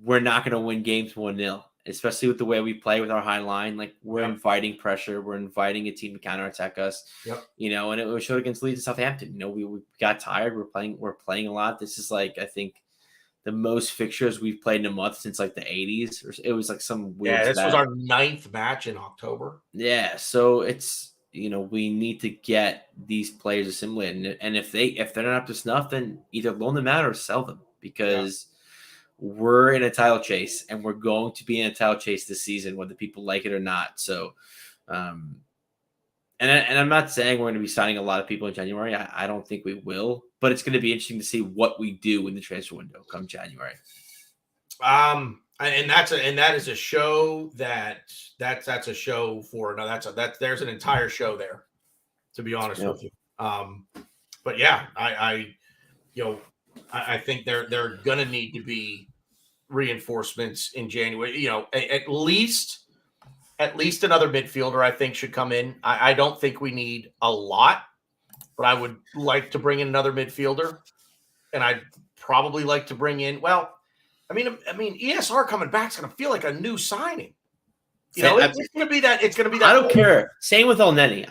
we're not going to win games 1-0. Especially with the way we play with our high line. We're inviting pressure. We're inviting a team to counterattack us. Yep. And it was showed against Leeds and Southampton. We got tired. We're playing a lot. This is I think the most fixtures we've played in a month since the 80s. Or it was some weird. Yeah, this was our 9th match in October. Yeah. So it's, we need to get these players assimilated. And if they're not up to snuff, then either loan them out or sell them, because we're in a title chase, and we're going to be in a title chase this season, whether people like it or not. So, And I'm not saying we're going to be signing a lot of people in January. I don't think we will, but it's going to be interesting to see what we do in the transfer window come January. And that is a show that's a show for no, there's an entire show there, to be honest with you. But yeah, I think they're gonna need to be reinforcements in January. At least another midfielder I think should come in. I don't think we need a lot, but I would like to bring in another midfielder, and I'd probably like to bring in. Well, I mean, ESR coming back is going to feel like a new signing. It's going to be that. It's going to be that. I don't care. Same with Elneny.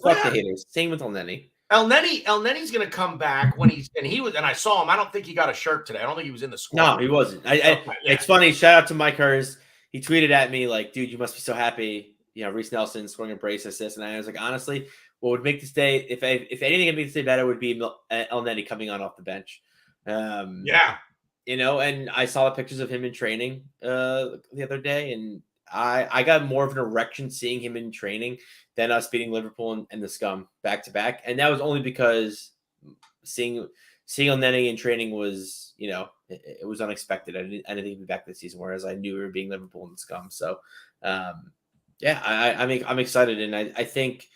Fuck the haters. Same with Elneny. Elneny's going to come back when I saw him. I don't think he got a shirt today. I don't think he was in the squad. No, he wasn't. It's funny. Shout out to Mike Hers. He tweeted at me like, "Dude, you must be so happy. Reese Nelson scoring a brace assist." And I was like, honestly, what would make this day, if anything would make this day better, would be Elneny coming on off the bench. And I saw the pictures of him in training the other day, and I got more of an erection seeing him in training than us beating Liverpool and the Scum back to back. And that was only because seeing Elneny in training was, it was unexpected. I didn't think he'd be back this season, whereas I knew we were beating Liverpool and the Scum. So, I'm excited, and I think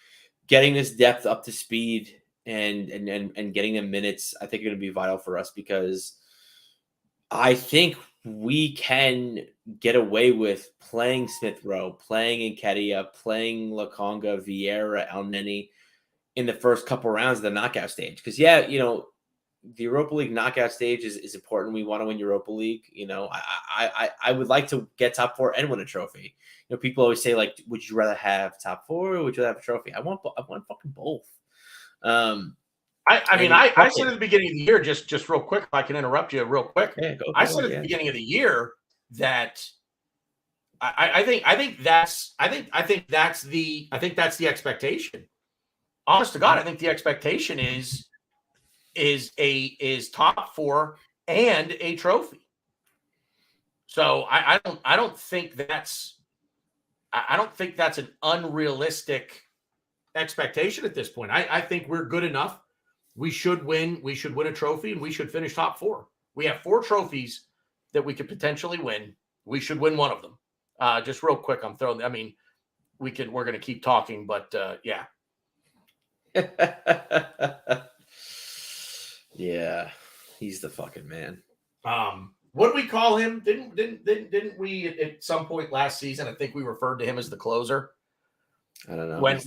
getting this depth up to speed and getting them minutes, I think, are going to be vital for us, because I think we can get away with playing Smith Rowe, playing Nketiah, playing Lokonga, Vieira, Elneny in the first couple rounds of the knockout stage. Because, the Europa League knockout stage is important. We want to win Europa League. I would like to get top four and win a trophy. People always say, like, would you rather have top four or would you rather have a trophy? I want fucking both. I said at the beginning of the year, just real quick, if I can interrupt you real quick. Yeah, I said at the beginning of the year that I think that's the expectation. Honest to God, I think the expectation is top four and a trophy. So I don't think that's an unrealistic expectation at this point. I think we're good enough. We should win a trophy, and we should finish top four. We have 4 trophies that we could potentially win. We should win one of them. Just real quick, we're going to keep talking, but yeah. Yeah, he's the fucking man. What do we call him? Didn't we at some point last season? I think we referred to him as the closer. I don't know. When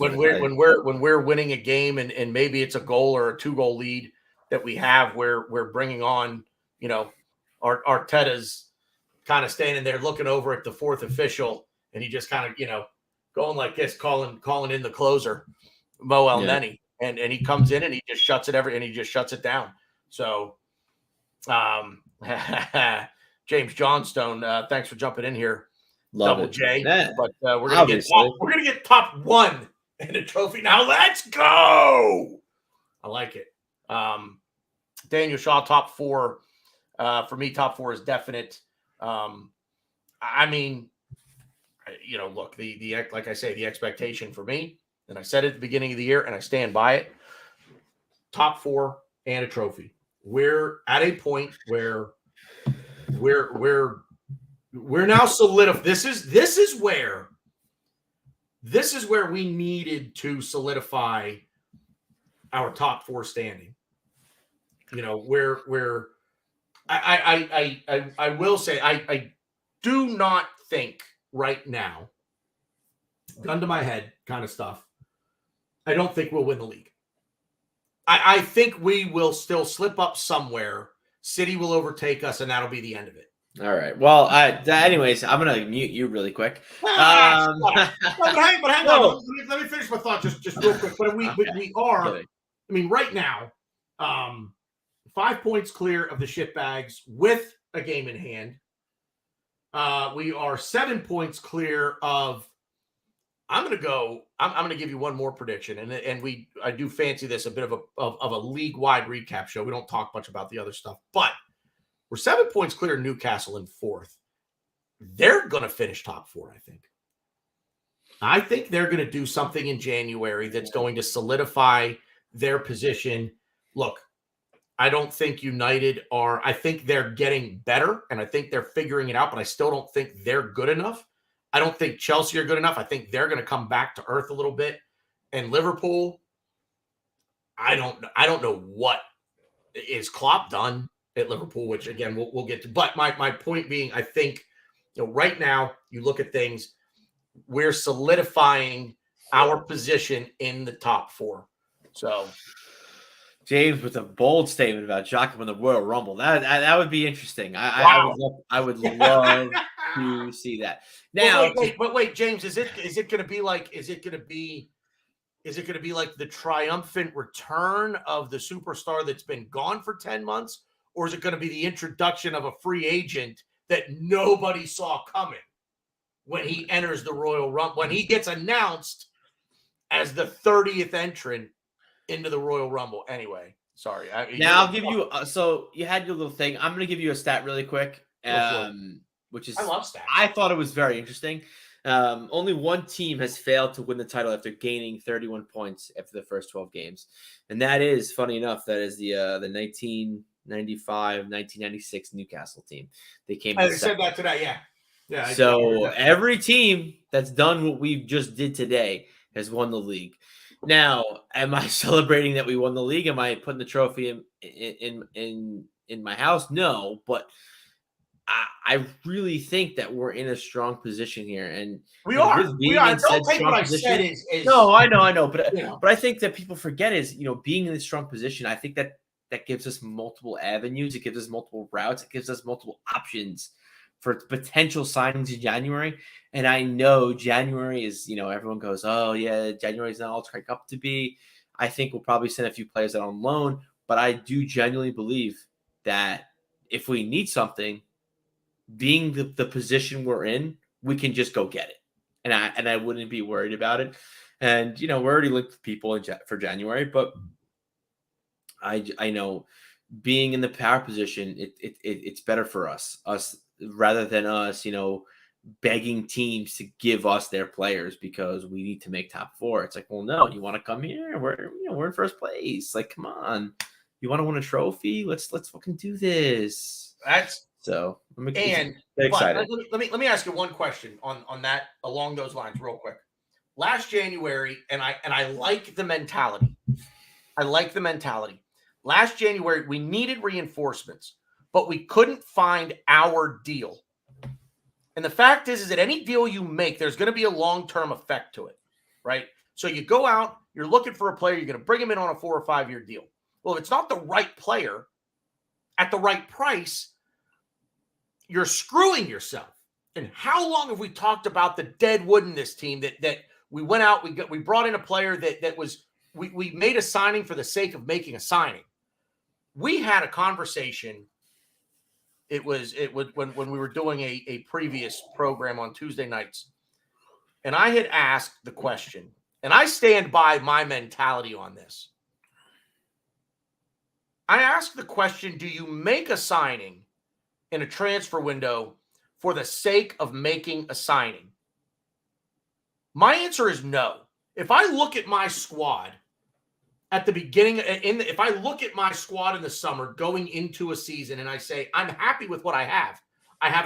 we're winning a game and maybe it's a goal or a 2-goal lead that we have, we're bringing on, Arteta's kind of standing there looking over at the 4th official, and he just kind of, going like this, calling in the closer, Mo Elneny, and he comes in and he just shuts it down. So, James Johnstone, thanks for jumping in here. Love Double it. J, yeah. But we're gonna get top 1 in a trophy. Now let's go. I like it. Daniel Shaw, top 4. For me, top 4 is definite. Look, like I say, the expectation for me, and I said it at the beginning of the year, and I stand by it. Top 4 and a trophy. We're at a point where we're now solidified. This is where we needed to solidify our top 4 standing. Where I will say I do not think right now, gun to my head kind of stuff, I don't think we'll win the league. I think we will still slip up somewhere. City will overtake us, and that'll be the end of it. All right. Well, anyways, I'm gonna mute you really quick. But hang on. Let me finish my thought just real quick. But we are. Right now, 5 points clear of the shitbags with a game in hand. We are 7 points clear of. I'm going to give you one more prediction, and I do fancy this a bit of a league-wide recap show. We don't talk much about the other stuff, but we're 7 points clear of Newcastle in 4th. They're going to finish top 4, I think. I think they're going to do something in January that's going to solidify their position. Look, I don't think United are, I think they're getting better and I think they're figuring it out, but I still don't think they're good enough. I don't think Chelsea are good enough. I think they're going to come back to earth a little bit. And Liverpool, I don't know what is Klopp done at Liverpool, which again we'll get to. But my point being, I think right now you look at things, we're solidifying our position in the top four. So James with a bold statement about Jacques in the Royal Rumble. That would be interesting. Wow. I would love to see that. Now, but wait, James, is it going to be like the triumphant return of the superstar that's been gone for 10 months, or is it going to be the introduction of a free agent that nobody saw coming when he enters the Royal Rumble, when he gets announced as the 30th entrant into the Royal Rumble? Anyway, sorry. Now I'll give you. So you had your little thing. I'm going to give you a stat really quick, which is I love stats. I thought it was very interesting. Only one team has failed to win the title after gaining 31 points after the first 12 games, and that is, funny enough, that is the 1995-1996 Newcastle team. They came. I said that today. Yeah. So every team that's done what we just did today has won the league. Now, am I celebrating that we won the league? Am I putting the trophy in my house? No, but I really think that we're in a strong position here, and we are. Don't take what I said is no, I know, but I think that people forget is being in this strong position. I think that gives us multiple avenues. It gives us multiple routes. It gives us multiple options for potential signings in January. And I know January is, everyone goes, oh yeah, January is not all it's cranked up to be. I think we'll probably send a few players out on loan, but I do genuinely believe that if we need something, being the position we're in, we can just go get it. And I wouldn't be worried about it. And, we're already linked with people for January, but I know being in the power position, it's better for us rather than us, begging teams to give us their players because we need to make top four. It's like, well, no, you want to come here? We're in first place. Like, come on, you want to win a trophy? Let's fucking do this. So I'm excited. Let me ask you one question on that along those lines real quick. Last January, and I like the mentality. Last January, we needed reinforcements, but we couldn't find our deal. And the fact is that any deal you make, there's going to be a long-term effect to it, right? So you go out, you're looking for a player, you're going to bring him in on a 4 or 5 year deal. Well, if it's not the right player at the right price, you're screwing yourself. And how long have we talked about the dead wood in this team that we went out, we brought in a player that was we made a signing for the sake of making a signing. We had a conversation. It was when we were doing a previous program on Tuesday nights. And I had asked the question, and I stand by my mentality on this. I asked the question, do you make a signing in a transfer window for the sake of making a signing? My answer is no. If I look at my squad at the beginning, if I look at my squad in the summer going into a season and I say, I'm happy with what I have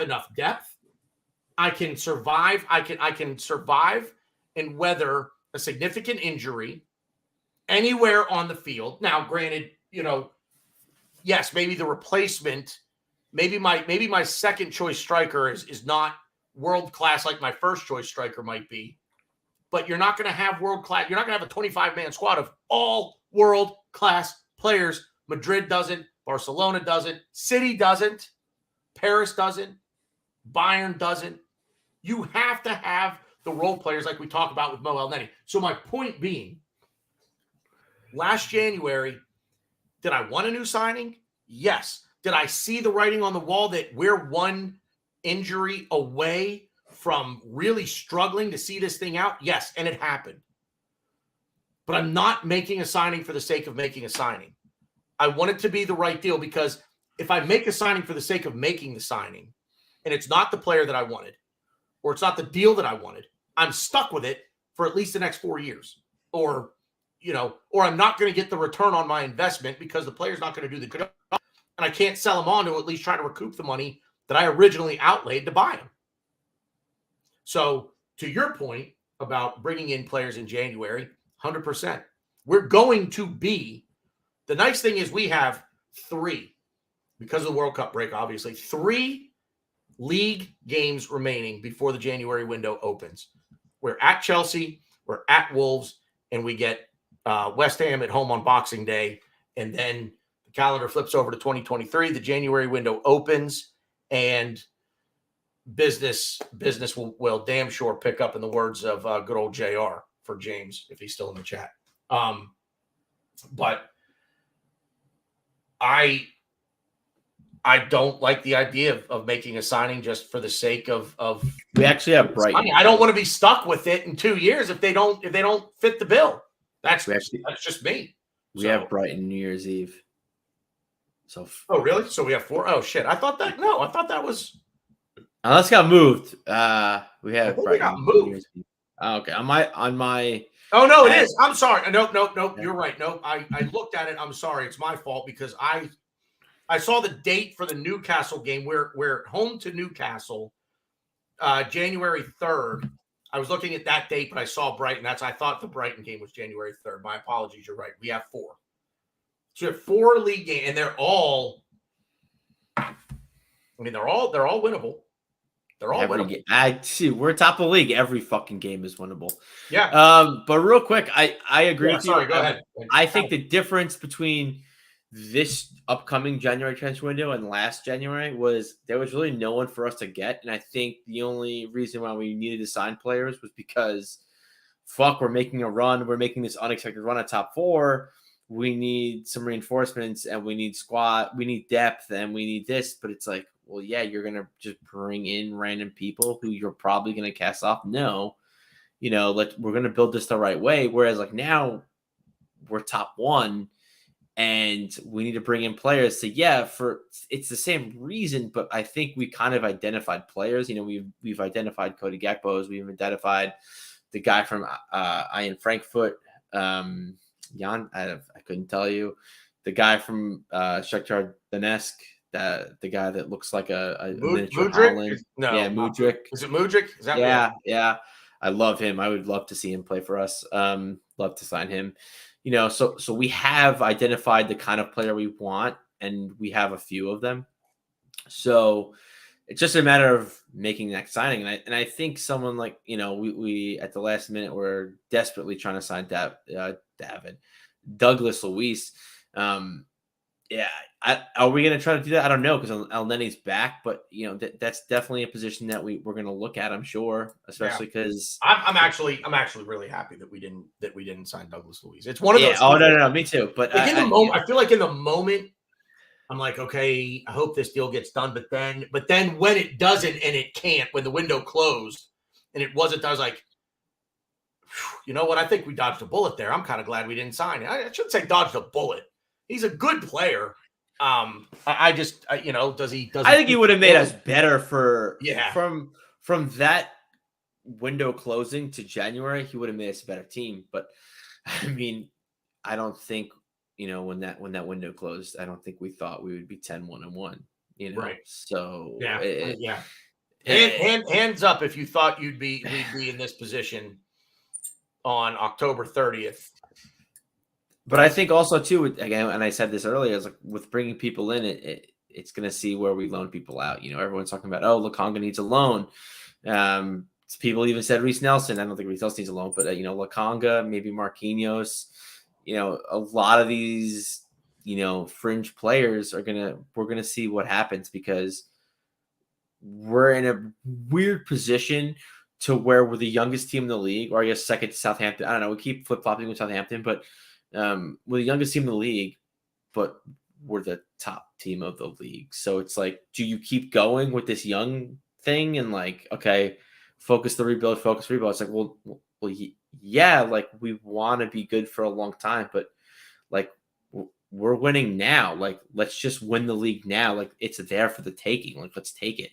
enough depth. I can survive. I can survive and weather a significant injury anywhere on the field. Now, granted, yes, maybe the replacement, maybe my second choice striker is not world class like my first choice striker might be. But you're not going to have world class. You're not going to have a 25-man squad of all world class players. Madrid doesn't. Barcelona doesn't. City doesn't. Paris doesn't. Bayern doesn't. You have to have the role players like we talk about with Mo Elneny. So my point being, last January, did I want a new signing? Yes. Did I see the writing on the wall that we're one injury away from really struggling to see this thing out? Yes, and it happened. But I'm not making a signing for the sake of making a signing. I want it to be the right deal, because if I make a signing for the sake of making the signing and it's not the player that I wanted, or it's not the deal that I wanted, I'm stuck with it for at least the next 4 years, or or I'm not going to get the return on my investment because the player's not going to do the good, and I can't sell him on to at least try to recoup the money that I originally outlaid to buy him. So to your point about bringing in players in January, 100%. We're going to be, the nice thing is we have 3, because of the World Cup break, obviously, 3 league games remaining before the January window opens. We're at Chelsea, we're at Wolves, and we get West Ham at home on Boxing Day. And then the calendar flips over to 2023. The January window opens, and business will damn sure pick up, in the words of good old JR, for James, if he's still in the chat. But I don't like the idea of making a signing just for the sake of we actually have Brighton. I don't want to be stuck with it in 2 years if they don't fit the bill. That's just me. We have Brighton New Year's Eve. So oh really? So we have 4. Oh shit! I thought that was. Unless it got moved. We have Brighton. Got moved. Okay. On my. Oh no, it is. I'm sorry. Nope. You're right. Nope. I looked at it. I'm sorry. It's my fault because I saw the date for the Newcastle game. We're home to Newcastle, January 3rd. I was looking at that date, but I saw Brighton. I thought the Brighton game was January 3rd. My apologies. You're right. We have 4. So we have 4 league games, and they're all. I mean, they're all winnable. They're all winnable. I see. We're top of the league. Every fucking game is winnable. Yeah. But real quick, I agree with you. Sorry, go ahead. I think the difference between this upcoming January transfer window and last January was there was really no one for us to get. And I think the only reason why we needed to sign players was because we're making a run. We're making this unexpected run at top 4. We need some reinforcements and we need depth and we need this. But it's like, well, yeah, you're going to just bring in random people who you're probably going to cast off. No, we're going to build this the right way. Whereas like now we're top 1 and we need to bring in players. So yeah, it's the same reason, but I think we kind of identified players. We've identified Cody Gakpo. We've identified the guy from Ian Frankfurt. Jan, I couldn't tell you. The guy from Shakhtar Donetsk, the guy that looks like a miniature Haaland. No, yeah, Mudryk. Is it Mudryk? Is that yeah. I love him. I would love to see him play for us. Love to sign him. So we have identified the kind of player we want, and we have a few of them. So it's just a matter of making that signing. And I think someone like, we at the last minute we're desperately trying to sign Douglas Luiz. Are we going to try to do that? I don't know, because El Nene's back, but that's definitely a position that we're going to look at, I'm sure, especially because I'm actually really happy that we didn't sign Douglas Luiz. It's one of those. Oh no, me too. But like in the moment, I feel like in the moment, I'm like, okay, I hope this deal gets done. But then when it doesn't and it can't, when the window closed and it wasn't, I was like, you know what? I think we dodged a bullet there. I'm kind of glad we didn't sign. I shouldn't say dodged a bullet. He's a good player. Does he? I think he would have made us better from that window closing to January. He would have made us a better team. But I mean, I don't think when that window closed, I don't think we thought we would be 10-1-1. Right. So hands up if you thought we'd be in this position on October 30th. But I think also too, again, and I said this earlier, is like with bringing people in, it's going to see where we loan people out. Everyone's talking about, Lokonga needs a loan. People even said Reece Nelson. I don't think Reece Nelson needs a loan, but Lokonga, maybe Marquinhos. A lot of these, fringe players we're gonna see what happens, because we're in a weird position to where we're the youngest team in the league, or I guess second to Southampton. I don't know. We keep flip-flopping with Southampton, but we're the youngest team in the league, but we're the top team of the league. So it's like, do you keep going with this young thing and like, okay, focus rebuild. It's like, well, yeah, like we want to be good for a long time, but like we're winning now. Like, let's just win the league now. Like, it's there for the taking. Like, let's take it,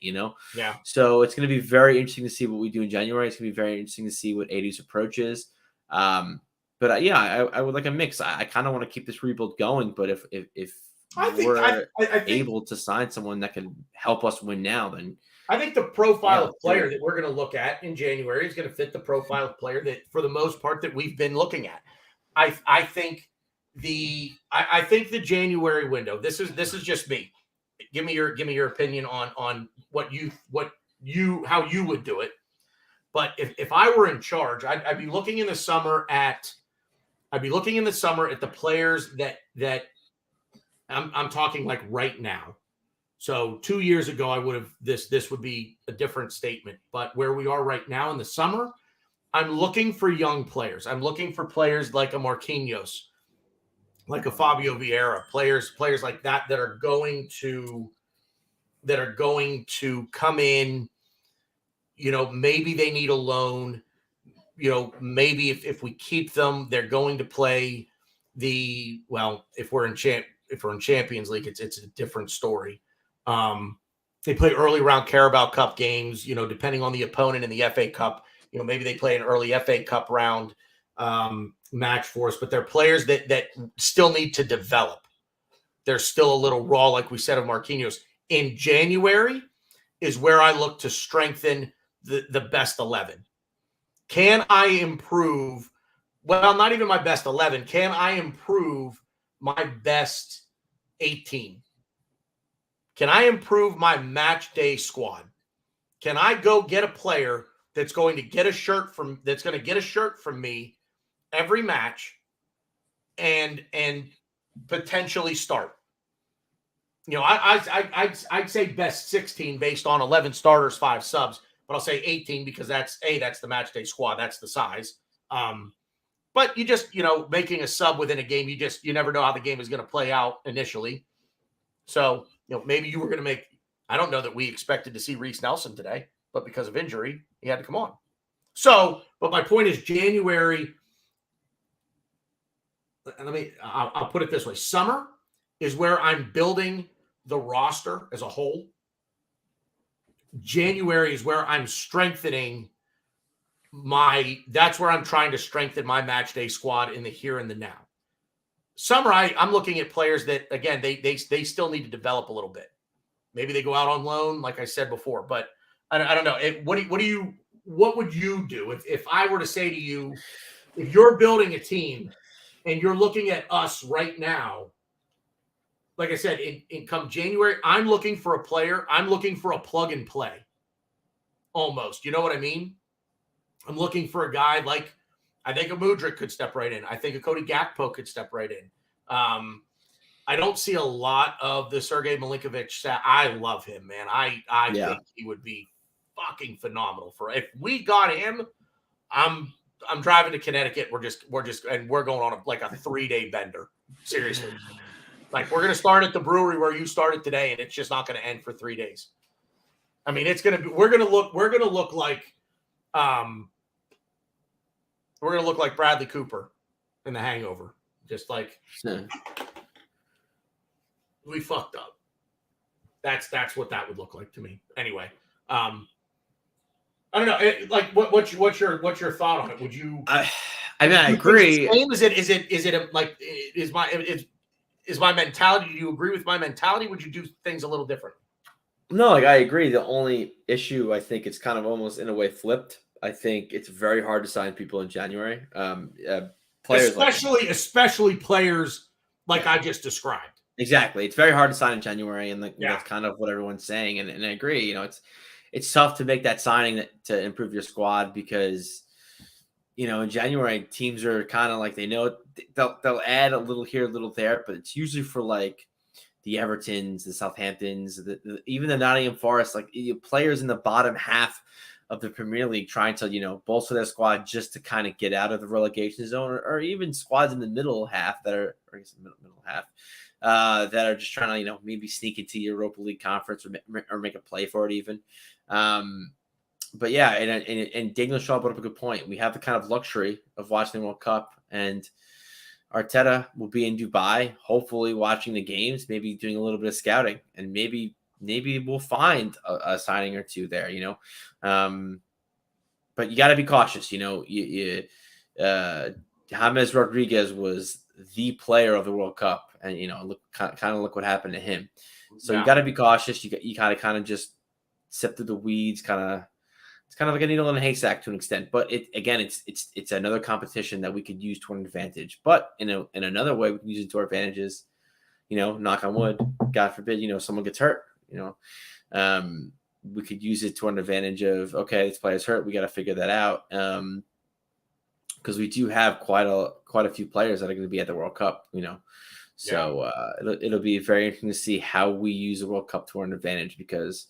Yeah. So it's going to be very interesting to see what we do in January. It's going to be very interesting to see what AD's approach is. But yeah, I would like a mix. I kind of want to keep this rebuild going, but if I think we're I think able to sign someone that can help us win now, then I think the profile Yeah, of player sure. that we're going to look at in January is going to fit the profile of player that, for the most part, that we've been looking at. I think I think the January window. This is just me. Give me your opinion on how you would do it. But if I were in charge, I'd be looking in the summer at the players that I'm talking like right now. So 2 years ago, I would have this would be a different statement. But where we are right now in the summer, I'm looking for young players. I'm looking for players like a Marquinhos, like a Fabio Vieira, players like that are going to come in. Maybe they need a loan. Maybe if we keep them, they're going to play if we're in Champions League, it's a different story. They play early round Carabao Cup games, depending on the opponent in the FA Cup. Maybe they play an early FA Cup round match for us, but they're players that still need to develop. They're still a little raw, like we said, of Marquinhos. In January is where I look to strengthen the best 11. Can I improve? Well, not even my best 11. Can I improve my best 18? Can I improve my match day squad? Can I go get a player that's going to get a shirt from me every match and potentially start? I'd say best 16 based on 11 starters, 5 subs, but I'll say 18 because that's the match day squad. That's the size. But you just, making a sub within a game, you never know how the game is going to play out initially. So, maybe you were going to make, I don't know that we expected to see Reece Nelson today, but because of injury, he had to come on. So, but my point is January, I'll put it this way. Summer is where I'm building the roster as a whole. January is where I'm strengthening that's where I'm trying to strengthen my match day squad in the here and the now. Summer, I'm looking at players that, again, they still need to develop a little bit. Maybe they go out on loan, like I said before, but I don't know. What would you do if I were to say to you, if you're building a team and you're looking at us right now, like I said, in come January, I'm looking for a player. I'm looking for a plug and play almost. You know what I mean? I'm looking for a guy like, I think a Mudryk could step right in. I think a Cody Gakpo could step right in. I don't see a lot of the Sergei Milinkovic. I love him, man. I think he would be fucking phenomenal. If we got him, I'm driving to Connecticut. We're going on a 3-day bender. Seriously. Like, we're going to start at the brewery where you started today, and it's just not going to end for 3 days. I mean, we're going to look like Bradley Cooper in The Hangover. Just like we fucked up. That's what that would look like to me. Anyway, I don't know. What's your thought on it? Would you? I agree. Is my mentality? Do you agree with my mentality? Would you do things a little different? No, I agree. The only issue, I think, it's kind of almost in a way flipped. I think it's very hard to sign people in January. Players, especially players like I just described. Exactly, it's very hard to sign in January, and that's kind of what everyone's saying. And I agree. It's tough to make that signing to improve your squad because in January teams are kind of like they know they'll add a little here, a little there, but it's usually for like the Evertons, the Southamptons, even the Nottingham Forest, players in the bottom half of the Premier League trying to, bolster their squad just to kind of get out of the relegation zone, or even squads in the middle half that are, or I guess the middle half, that are just trying to, maybe sneak into Europa League conference or make a play for it even. But yeah, and Daniel Shaw brought up a good point. We have the kind of luxury of watching the World Cup, and Arteta will be in Dubai, hopefully watching the games, maybe doing a little bit of scouting, and maybe we'll find a signing or two there. But you got to be cautious. James Rodriguez was the player of the World Cup, and look what happened to him. So you got to be cautious. You kind of just sift through the weeds. It's kind of like a needle in a haystack to an extent. But it's another competition that we could use to an advantage. But in another way, we can use it to our advantages. Knock on wood. God forbid, someone gets hurt. We could use it to an advantage of, okay, this player's hurt. We got to figure that out. Because we do have quite a few players that are going to be at the World Cup, So it'll be very interesting to see how we use the World Cup to our advantage, because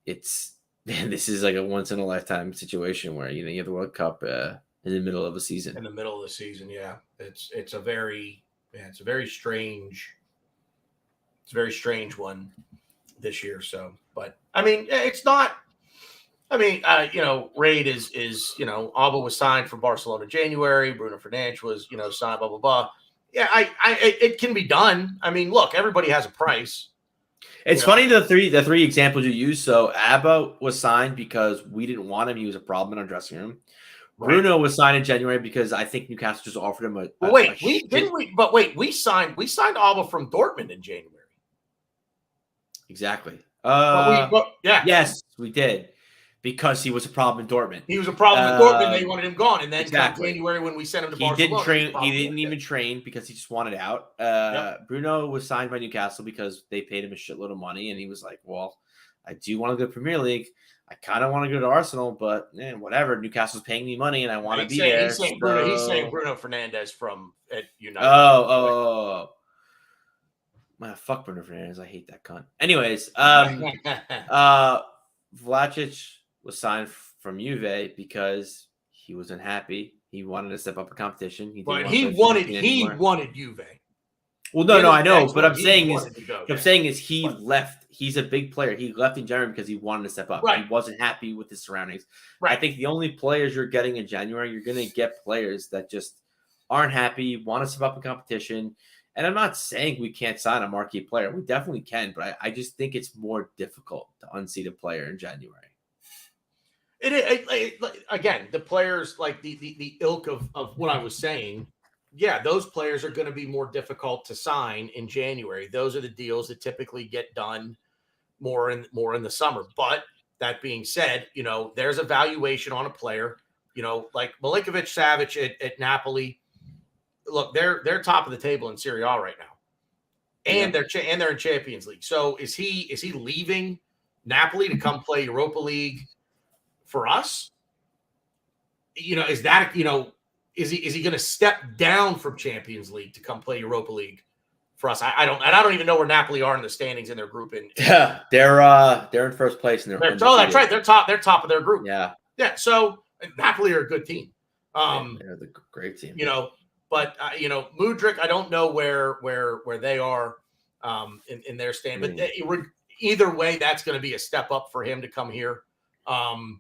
this is like a once in a lifetime situation where you have the World Cup in the middle of a season. In the middle of the season, yeah, it's a very strange one this year. So, but I mean, it's not. I mean, Raid is Alba was signed for Barcelona in January. Bruno Fernandes was signed. Blah blah blah. Yeah, it can be done. I mean, look, everybody has a price. It's funny the three examples you use. So Abba was signed because we didn't want him; he was a problem in our dressing room. Right. Bruno was signed in January because I think Newcastle just offered him we signed Alba from Dortmund in January. Exactly. Yeah. Yes, we did. Because he was a problem in Dortmund. He was a problem in Dortmund. They wanted him gone. And then January when we sent him to Barcelona. He didn't even train because he just wanted out. Bruno was signed by Newcastle because they paid him a shitload of money. And he was like, well, I do want to go to Premier League. I kind of want to go to Arsenal, but whatever. Newcastle's paying me money and I want to be there. He's saying Bruno Fernandes from at United. Oh. Fuck Bruno Fernandes. I hate that cunt. Anyways, Vlasic was signed from Juve because he was unhappy. He wanted to step up a competition. He wanted Juve. Well, no, I know, but I'm saying is he left. He's a big player. He left in January because he wanted to step up. Right. He wasn't happy with his surroundings. Right. I think the only players you're getting in January, you're going to get players that just aren't happy, want to step up in competition. And I'm not saying we can't sign a marquee player. We definitely can, but I just think it's more difficult to unseat a player in January. Again, the players like the ilk of what I was saying, yeah, those players are going to be more difficult to sign in January. Those are the deals that typically get done more in the summer. But that being said, there's a valuation on a player, like Milinkovic-Savic at Napoli. Look, they're top of the table in Serie A right now, and they're in Champions League. So is he leaving Napoli to come play Europa League for us? Is that is he going to step down from Champions League to come play Europa League for us? I don't even know where Napoli are in the standings in their group. Yeah, they're in first place. That's right. They're top of their group. Yeah. So Napoli are a good team. They're the great team. But Mudryk, I don't know where they are in their stand. But either way, that's going to be a step up for him to come here. Cody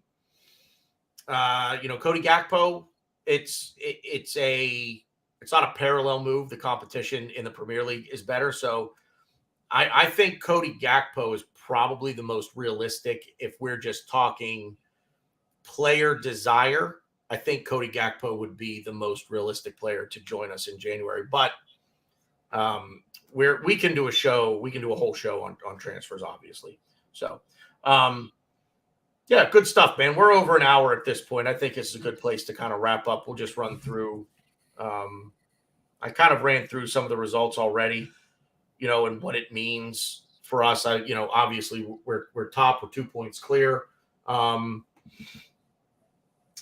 Gakpo, it's not a parallel move. The competition in the Premier League is better, so I think Cody Gakpo is probably the most realistic if we're just talking player desire. I think Cody Gakpo would be the most realistic player to join us in January. But we can do a show. We can do a whole show on transfers, obviously. So, yeah, good stuff, man. We're over an hour at this point. I think it's a good place to kind of wrap up. We'll just run through. I kind of ran through some of the results already, and what it means for us. Obviously we're top. We're 2 points clear.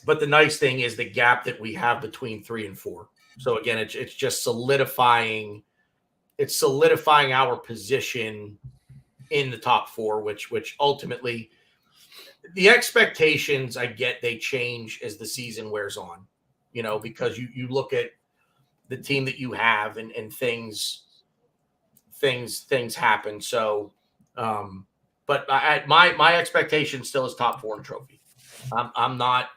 But the nice thing is the gap that we have between 3 and 4. So again, it's just solidifying. It's solidifying our position in the top 4, which ultimately the expectations I get, they change as the season wears on, because you look at the team that you have and things happen. So, but my expectation still is top 4 in trophy. I'm not.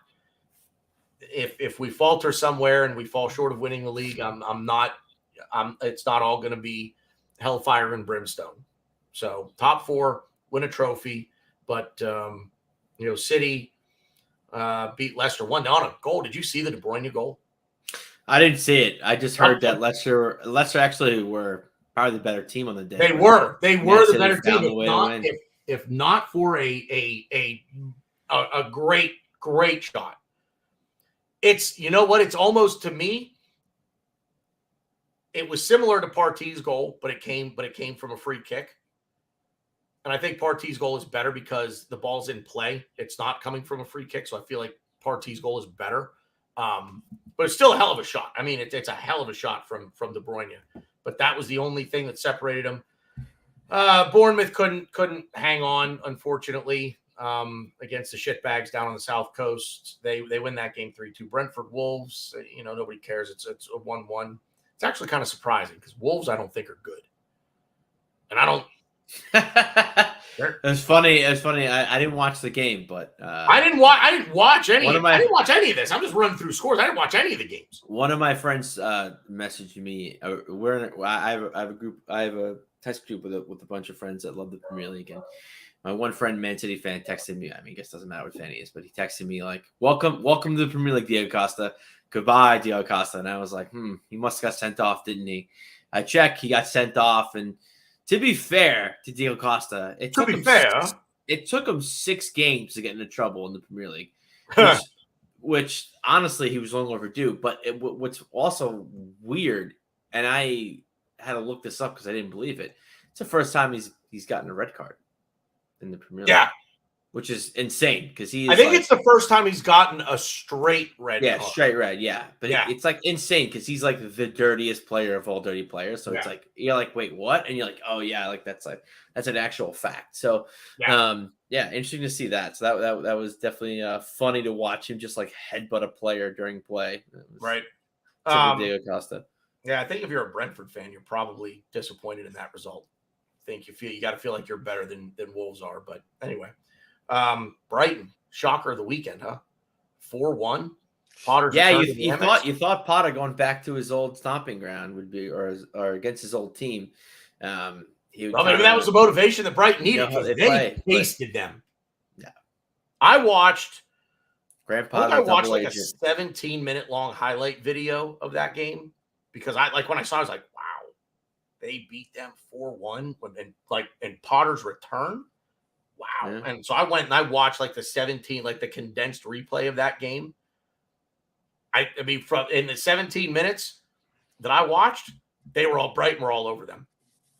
if we falter somewhere and we fall short of winning the league, it's not all going to be hellfire and brimstone. So top 4, win a trophy, but City beat Leicester 1 on a goal. Did you see the De Bruyne goal? I didn't see it. I just heard that Leicester actually were probably the better team on the day. They were the better team. If not for a great shot. It's, you know what? It's almost, to me, it was similar to Partey's goal, but it came from a free kick. And I think Partey's goal is better because the ball's in play. It's not coming from a free kick. So I feel like Partey's goal is better. But it's still a hell of a shot. I mean, it's a hell of a shot from De Bruyne. But that was the only thing that separated them. Bournemouth couldn't hang on, unfortunately, against the shitbags down on the South Coast. They win that game 3-2. Brentford Wolves, nobody cares. It's a 1-1. It's actually kind of surprising because Wolves I don't think are good. And I don't. It was funny. I didn't watch the game, but I didn't watch any. I didn't watch any of this. I'm just running through scores. I didn't watch any of the games. One of my friends messaged me. I have a group. I have a text group with a bunch of friends that love the Premier League. And my one friend, Man City fan, texted me. I mean, I guess it doesn't matter what fan he is, but he texted me like, "Welcome to the Premier League, Diego Costa. Goodbye, Diego Costa." And I was like, he must have got sent off, didn't he? I checked. He got sent off, and to be fair to Diego Costa, it took him 6 games to get into trouble in the Premier League, which honestly he was long overdue. But what's also weird, and I had to look this up because I didn't believe it. It's the first time he's gotten a red card in the Premier League. Yeah, which is insane because I think it's the first time he's gotten a straight red card. Yeah, straight red. Yeah, but it's like insane because he's like the dirtiest player of all dirty players. So it's like you're like, wait, what? And you're like, oh yeah, like that's an actual fact. So interesting to see that. So that was definitely funny to watch him just like headbutt a player during play. Right. Diego Costa. Yeah, I think if you're a Brentford fan, you're probably disappointed in that result. I think you got to feel like you're better than Wolves are. But anyway. Brighton, shocker of the weekend, huh? 4-1. Potter's you thought Potter going back to his old stomping ground would be, or against his old team. Maybe that was the motivation that Brighton needed. They pasted them. Yeah, I watched. I watched like a 17-minute long highlight video of that game because when I saw it, I was like, wow, they beat them 4-1 and Potter's return. Wow. Yeah. And so I went and I watched like the condensed replay of that game. I mean, from in the 17 minutes that I watched, Brighton were all over them.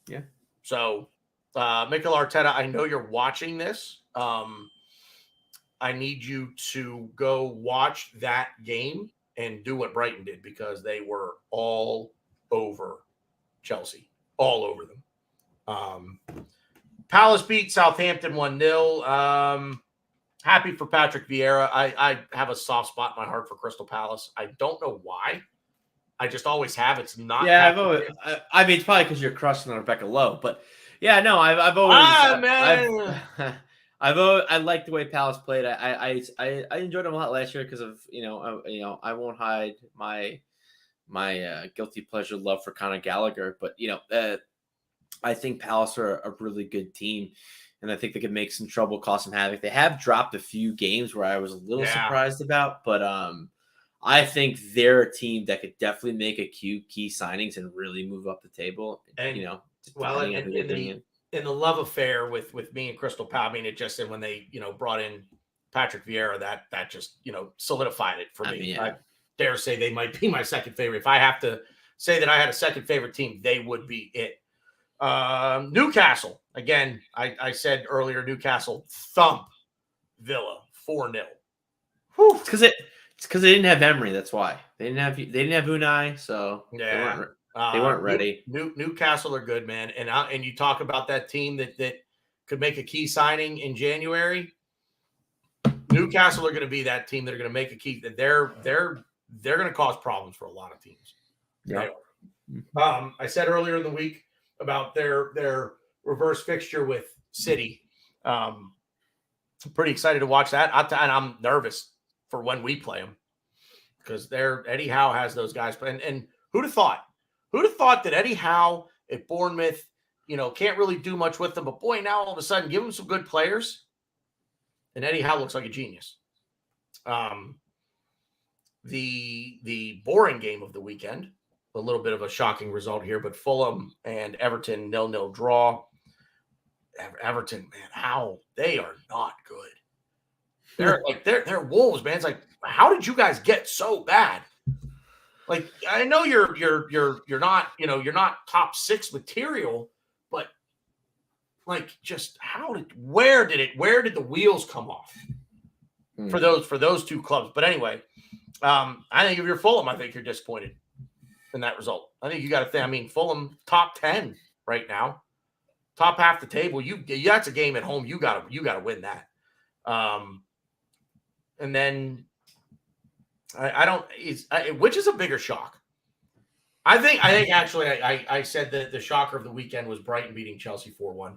Yeah. So Mikel Arteta, I know you're watching this. I need you to go watch that game and do what Brighton did because they were all over Chelsea, all over them. Palace beat Southampton 1-0. Happy for Patrick Vieira. I have a soft spot in my heart for Crystal Palace. I don't know why. I just always have. It's not. Yeah, I mean, it's probably because you're crushing on Rebecca Lowe, but yeah, no, I've always. I like the way Palace played. I enjoyed them a lot last year because of I won't hide my guilty pleasure love for Conor Gallagher, but I think Palace are a really good team, and I think they can make some trouble, cause some havoc. They have dropped a few games where I was a little surprised about, but I think they're a team that could definitely make a key signings and really move up the table. And in the love affair with me and Crystal Palace, I mean, it just when they brought in Patrick Vieira, that just solidified it for me. I dare say they might be my second favorite. If I have to say that I had a second favorite team, they would be it. Newcastle, again, I said earlier, Newcastle thump Villa 4-0. It's because they didn't have Emery. That's why they didn't have Unai, so they weren't ready. Newcastle are good, man, and you talk about that team that could make a key signing in January. Newcastle are going to be that team that are going to make a key. That they're going to cause problems for a lot of teams. Yeah. I said earlier in the week about their reverse fixture with City. I'm pretty excited to watch that. And I'm nervous for when we play them. because Eddie Howe has those guys. And who'd have thought? Who'd have thought that Eddie Howe at Bournemouth, can't really do much with them, but boy, now all of a sudden give him some good players, and Eddie Howe looks like a genius. The boring game of the weekend, a little bit of a shocking result here, but Fulham and Everton 0-0 draw. Everton, man, how they are not good. They're Wolves, man. It's like, how did you guys get so bad? Like, I know you're not, you're not top 6 material, but like, just where did the wheels come off for those two clubs? But anyway, I think if you're Fulham, I think you're disappointed in that result. I think you got to think. I mean, Fulham top 10 right now, top half the table. That's a game at home. You got to win that. And then which is a bigger shock? I think actually I said that the shocker of the weekend was Brighton beating Chelsea 4-1.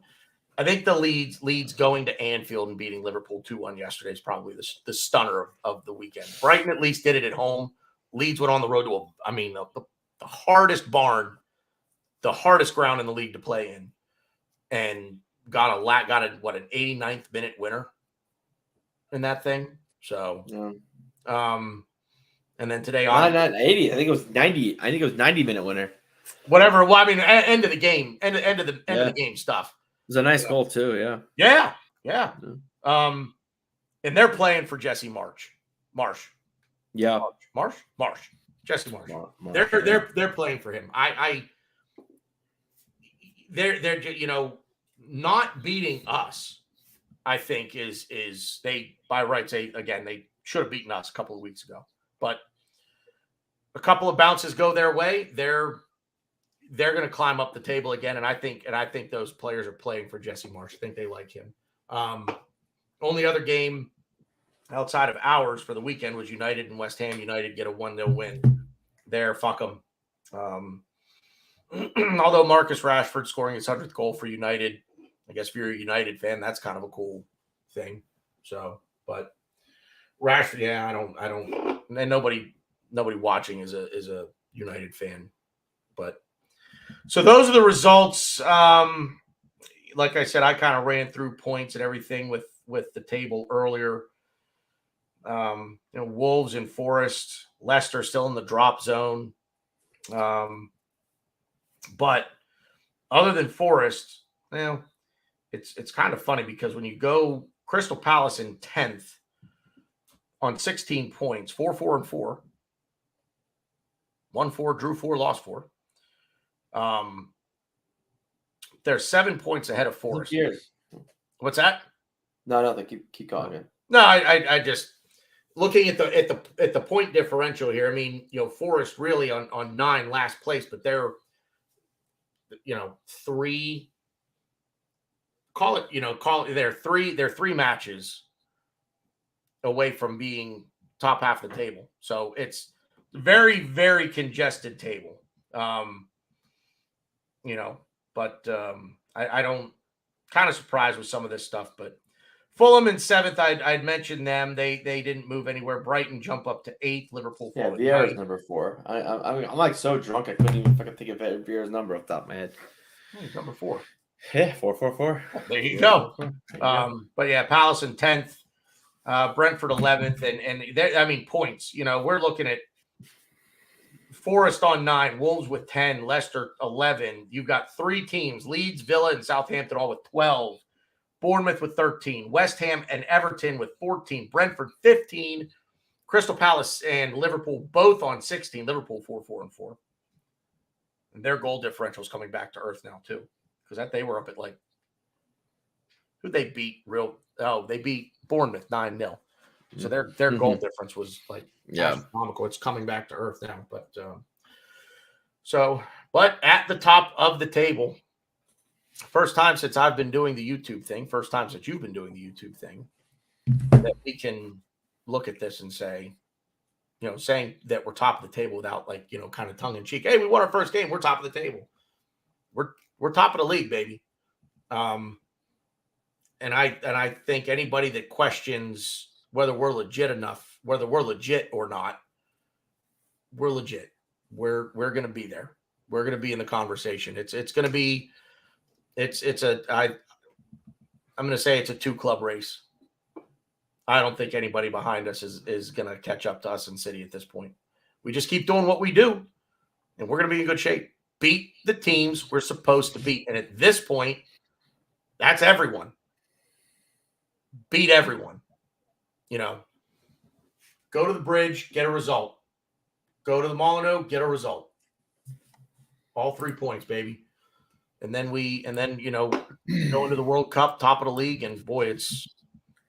I think the Leeds going to Anfield and beating Liverpool 2-1 yesterday is probably the stunner of the weekend. Brighton at least did it at home. Leeds went on the road to the hardest barn, the hardest ground in the league to play in, and got an 89th minute winner in that thing. So, and then today on not 80. I think it was 90. I think it was 90-minute winner. Whatever. Well, I mean, end of the game, end of the game stuff. It was a nice goal too. Yeah. And they're playing for Jesse Marsh. Yeah. Marsh. Jesse Marsh. They're playing for him. They're not beating us. I think is they by rights. They should have beaten us a couple of weeks ago, but a couple of bounces go their way. They're going to climb up the table again, and I think those players are playing for Jesse Marsh. I think they like him. Only other game outside of ours for the weekend was United and West Ham. United get a 1-0 win there. Fuck them. Although Marcus Rashford scoring his 100th goal for United, I guess if you're a United fan, that's kind of a cool thing. So, but Rashford, I don't, and nobody watching is a United fan. But so those are the results. Like I said, I kind of ran through points and everything with the table earlier. Wolves and Forest, Leicester still in the drop zone. But other than Forest, it's kind of funny because when you go Crystal Palace in 10th on 16 points, 4-4-4, won 4, drew 4, lost 4. They're 7 points ahead of Forest. What's that? No, they keep going. Man. No, I just looking at the point differential here. I mean, Forest really on 9 last place, but they're 3. Call it they're 3 matches away from being top half of the table. So it's very, very congested table. But I don't kind of surprised with some of this stuff, but Fulham in 7th, I'd mentioned them. They didn't move anywhere. Brighton jump up to 8th. Liverpool. Yeah, Vieira's number 4. I'm like so drunk I couldn't even fucking think of Vieira's number off the top of my head. He's number 4. Yeah, 4-4-4. There you go. But yeah, Palace in 10th, Brentford 11th, and points. We're looking at Forest on 9, Wolves with 10, Leicester 11. You've got 3 teams: Leeds, Villa, and Southampton all with 12. Bournemouth with 13, West Ham and Everton with 14, Brentford 15, Crystal Palace and Liverpool both on 16. Liverpool 4-4-4. And their goal differential is coming back to earth now too, because they were up at who'd they beat? They beat Bournemouth 9-0. So their goal difference was astronomical. It's coming back to earth now, but but at the top of the table. First time since I've been doing the YouTube thing, first time since you've been doing the YouTube thing, that we can look at this and say, saying that we're top of the table without kind of tongue in cheek. Hey, we won our first game. We're top of the table. We're top of the league, baby. And I think anybody that questions whether we're legit or not, we're legit. We're going to be there. We're going to be in the conversation. I'm going to say it's a 2-club race. I don't think anybody behind us is going to catch up to us in City at this point. We just keep doing what we do, and we're going to be in good shape. Beat the teams we're supposed to beat. And at this point, that's everyone. Beat everyone. Go to the Bridge, get a result. Go to the Molyneux, get a result. All 3 points, baby. And then go into the World Cup, top of the league, and boy,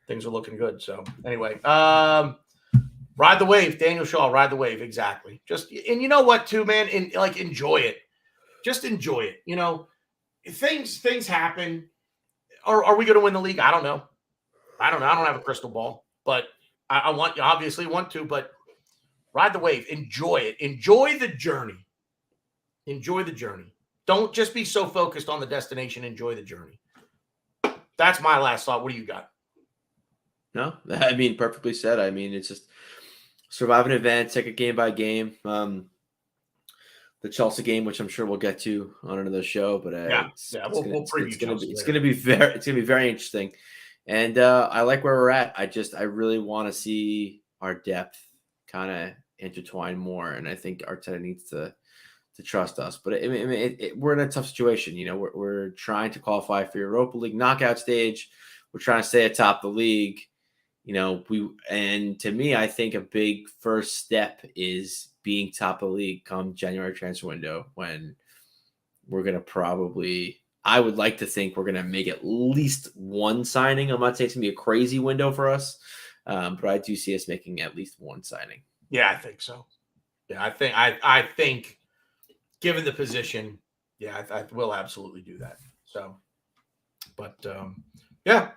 things are looking good. So anyway, ride the wave, Daniel Shaw, ride the wave. Exactly. And you know what, too, man? Enjoy it. Just enjoy it. Things happen. Are we going to win the league? I don't know. I don't have a crystal ball, but I obviously want to, but ride the wave. Enjoy it. Enjoy the journey. Enjoy the journey. Don't just be so focused on the destination. Enjoy the journey. That's my last thought. What do you got? No, I mean, perfectly said. I mean, it's just survive an event, take it game by game. The Chelsea game, which I'm sure we'll get to on another show, but we'll preview. It's going to be very interesting, and I like where we're at. I really want to see our depth kind of intertwine more, and I think Arteta needs to trust us. But we're in a tough situation. We're trying to qualify for Europa League knockout stage. We're trying to stay atop the league. And to me, I think a big first step is being top of the league come January transfer window, when we're going to I would like to think we're going to make at least one signing. I'm not saying it's going to be a crazy window for us, but I do see us making at least one signing. Yeah, I think so. Yeah, I think given the position, I will absolutely do that. So, but yeah.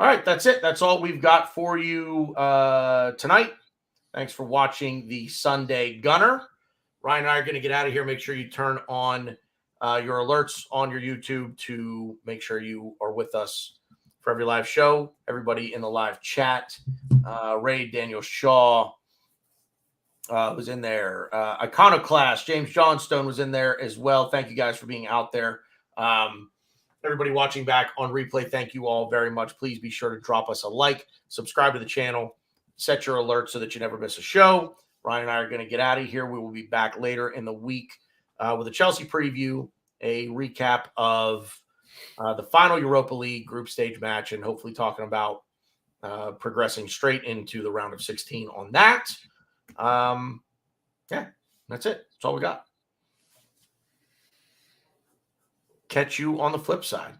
All right, that's it. That's all we've got for you tonight. Thanks for watching the Sunday Gunner. Ryan and I are going to get out of here. Make sure you turn on your alerts on your YouTube to make sure you are with us for every live show. Everybody in the live chat. Ray, Daniel Shaw was in there. Iconoclast, James Johnstone was in there as well. Thank you guys for being out there. Everybody watching back on replay, thank you all very much. Please be sure to drop us a like, subscribe to the channel, set your alerts so that you never miss a show. Ryan and I are going to get out of here. We will be back later in the week with a Chelsea preview, a recap of the final Europa League group stage match, and hopefully talking about progressing straight into the round of 16 on that. That's it. That's all we got. Catch you on the flip side.